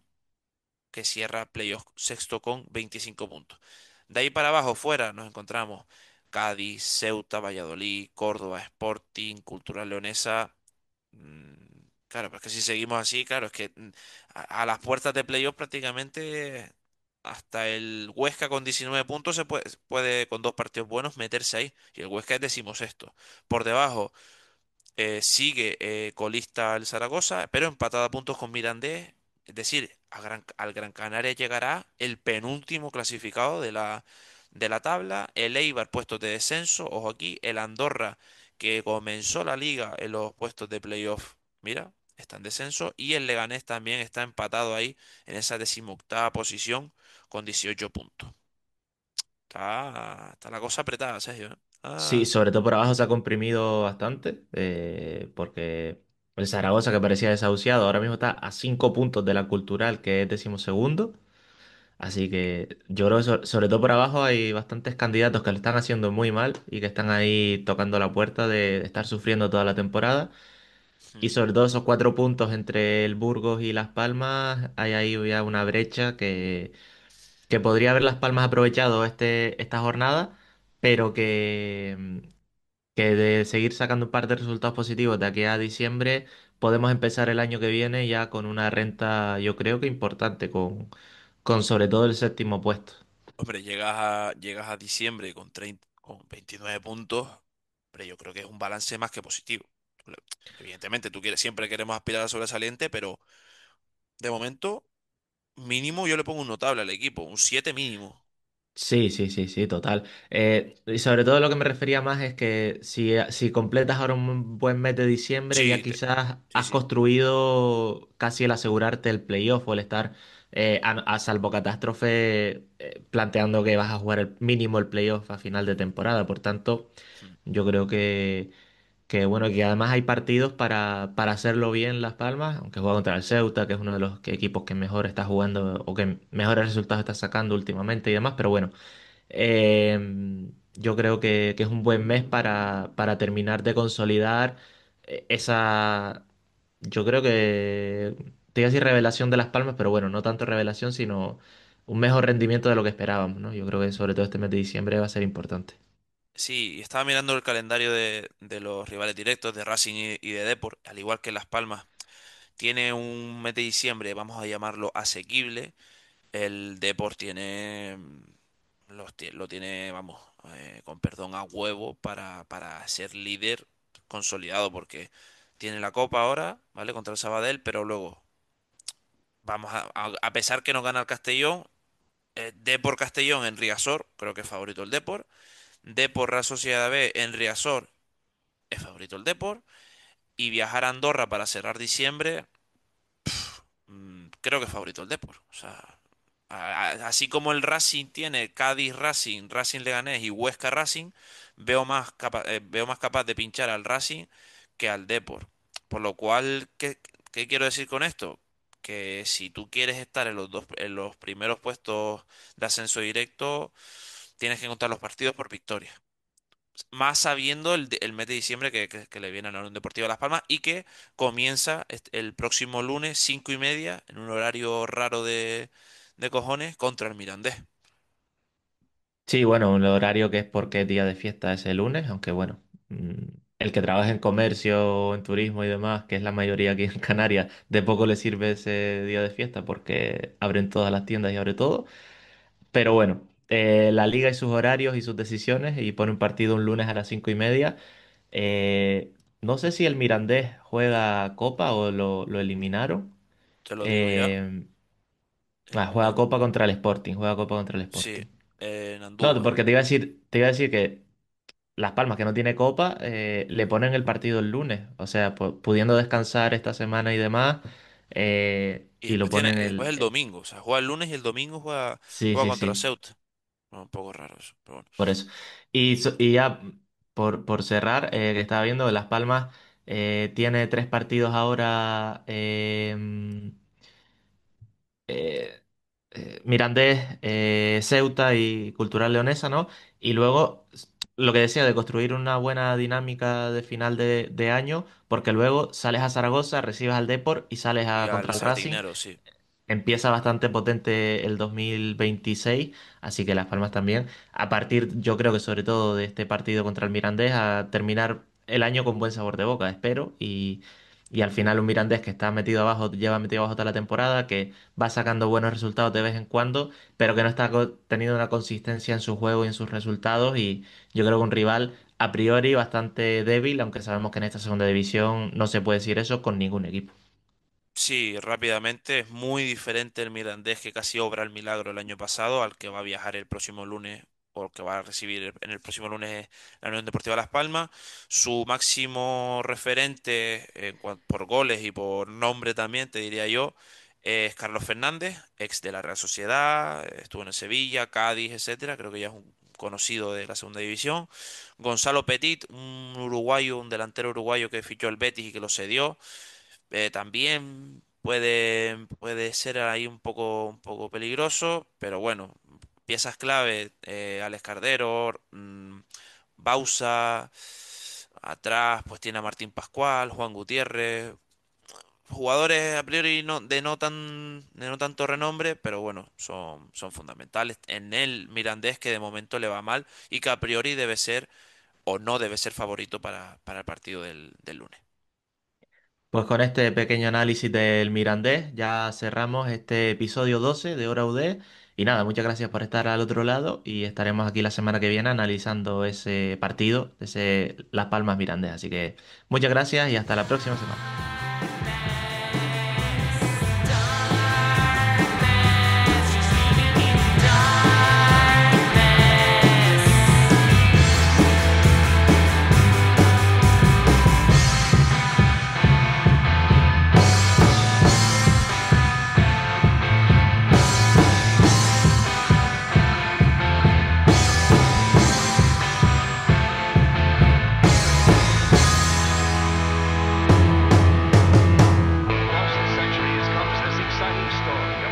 que cierra playoff sexto con 25 puntos. De ahí para abajo, fuera, nos encontramos Cádiz, Ceuta, Valladolid, Córdoba, Sporting, Cultural Leonesa. mm, Claro, pues que si seguimos así, claro, es que a las puertas de playoff prácticamente hasta el Huesca con 19 puntos puede con dos partidos buenos meterse ahí. Y el Huesca es decimosexto. Por debajo, sigue colista el Zaragoza, pero empatado a puntos con Mirandés. Es decir, al Gran Canaria llegará el penúltimo clasificado de la tabla. El Eibar, puestos de descenso. Ojo aquí, el Andorra, que comenzó la liga en los puestos de playoff. Mira, está en descenso. Y el Leganés también está empatado ahí en esa decimoctava posición con 18 puntos. Está la cosa apretada, Sergio, ¿eh? Sí, Ah, sobre todo por abajo se ha comprimido bastante, porque el Zaragoza, que parecía desahuciado, ahora mismo está a 5 puntos de la Cultural, que es decimosegundo. Así que yo creo que sobre todo por abajo hay bastantes candidatos que lo están haciendo muy mal y que están ahí tocando la puerta de estar sufriendo toda la temporada. Y hmm. sobre todo esos 4 puntos entre el Burgos y Las Palmas, hay ahí ya una brecha que podría haber Las Palmas aprovechado esta jornada, pero que de seguir sacando un par de resultados positivos de aquí a diciembre, podemos empezar el año que viene ya con una renta, yo creo que importante, con sobre todo el séptimo puesto. Hombre, llegas a diciembre con 29 puntos. Hombre, yo creo que es un balance más que positivo. Evidentemente, siempre queremos aspirar a sobresaliente, pero de momento, mínimo yo le pongo un notable al equipo, un 7 mínimo. Sí, sí, sí, sí, total. Y sobre todo lo que me refería más es que si completas ahora un buen mes de diciembre, ya Sí, quizás sí, has sí. construido casi el asegurarte el playoff o el estar a salvo catástrofe, planteando que vas a jugar el mínimo el playoff a final de temporada. Por tanto, Mm. yo creo que bueno, que además hay partidos para hacerlo bien Las Palmas, aunque juega contra el Ceuta, que es uno de los equipos que mejor está jugando o que mejores resultados está sacando últimamente y demás, pero bueno. Yo creo que es un buen mes para terminar de consolidar esa, yo creo que, te iba a decir revelación de Las Palmas, pero bueno, no tanto revelación, sino un mejor rendimiento de lo que esperábamos, ¿no? Yo creo que sobre todo este mes de diciembre va a ser importante. Sí, y estaba mirando el calendario de los rivales directos de Racing y de Depor, al igual que Las Palmas. Tiene un mes de diciembre, vamos a llamarlo asequible. El Depor tiene, lo tiene, vamos, con perdón, a huevo para ser líder consolidado, porque tiene la Copa ahora, ¿vale? Contra el Sabadell, pero luego, vamos a pesar que no gana el Castellón, Depor Castellón en Riazor, creo que es favorito el Depor. Depor Real Sociedad B en Riazor, es favorito el Depor. Y viajar a Andorra para cerrar diciembre, creo que es favorito el Depor. O sea, así como el Racing tiene Cádiz Racing, Racing Leganés y Huesca Racing, veo más capaz de pinchar al Racing que al Depor. Por lo cual, ¿qué quiero decir con esto? Que si tú quieres estar en los primeros puestos de ascenso directo, tienes que contar los partidos por victoria. Más sabiendo el mes de diciembre que le viene a la Unión Deportiva Las Palmas y que comienza el próximo lunes 5:30 en un horario raro de cojones contra el Mirandés. Sí, bueno, un horario que es porque es día de fiesta ese lunes, aunque bueno, mm, el que trabaja en comercio, en turismo y demás, que es la mayoría aquí en Canarias, de poco le sirve ese día de fiesta porque abren todas las tiendas y abre todo. Pero bueno, la liga y sus horarios y sus decisiones y pone un partido un lunes a las 5:30. No sé si el Mirandés juega Copa o lo eliminaron. Te lo digo ya. Eh, juega No, Copa contra el Sporting, juega Copa contra el sí, Sporting. en No, Andújar. porque te iba a decir que Las Palmas, que no tiene Copa, le ponen el partido el lunes. O sea, pudiendo descansar esta semana y demás, Y y lo después tiene, ponen y después el... el domingo. O sea, juega el lunes y el domingo Sí, juega sí, contra sí. Ceuta. Bueno, un poco raro eso, pero bueno. Por eso. Y ya por cerrar, que estaba viendo, Las Palmas tiene tres partidos ahora. Eh, Mirandés, Ceuta y Cultural Leonesa, ¿no? Y luego lo que decía de construir una buena dinámica de final de año, porque luego sales a Zaragoza, recibes al Depor y sales Y a al contra el Racing. Sabatinero, sí. Empieza bastante potente el 2026, así que Las Palmas también. A partir, yo creo que sobre todo de este partido contra el Mirandés, a terminar el año con buen sabor de boca, espero. Y al final un Mirandés que está metido abajo, lleva metido abajo toda la temporada, que va sacando buenos resultados de vez en cuando, pero que no está teniendo una consistencia en su juego y en sus resultados. Y yo creo que un rival a priori bastante débil, aunque sabemos que en esta segunda división no se puede decir eso con ningún equipo. Sí, rápidamente es muy diferente el Mirandés que casi obra el milagro el año pasado al que va a viajar el próximo lunes o que va a recibir en el próximo lunes la Unión Deportiva Las Palmas. Su máximo referente por goles y por nombre también, te diría yo, es Carlos Fernández, ex de la Real Sociedad, estuvo en el Sevilla, Cádiz, etcétera. Creo que ya es un conocido de la segunda división. Gonzalo Petit, un uruguayo, un delantero uruguayo que fichó el Betis y que lo cedió. También puede ser ahí un poco peligroso, pero bueno, piezas clave, Alex Cardero, Bausa, atrás pues tiene a Martín Pascual, Juan Gutiérrez, jugadores a priori de no tanto renombre, pero bueno, son fundamentales en el Mirandés que de momento le va mal y que a priori debe ser o no debe ser favorito para el partido del lunes. Pues con este pequeño análisis del Mirandés ya cerramos este episodio 12 de Hora UD. Y nada, muchas gracias por estar al otro lado y estaremos aquí la semana que viene analizando ese partido, ese Las Palmas Mirandés. Así que muchas gracias y hasta la próxima semana. exciting story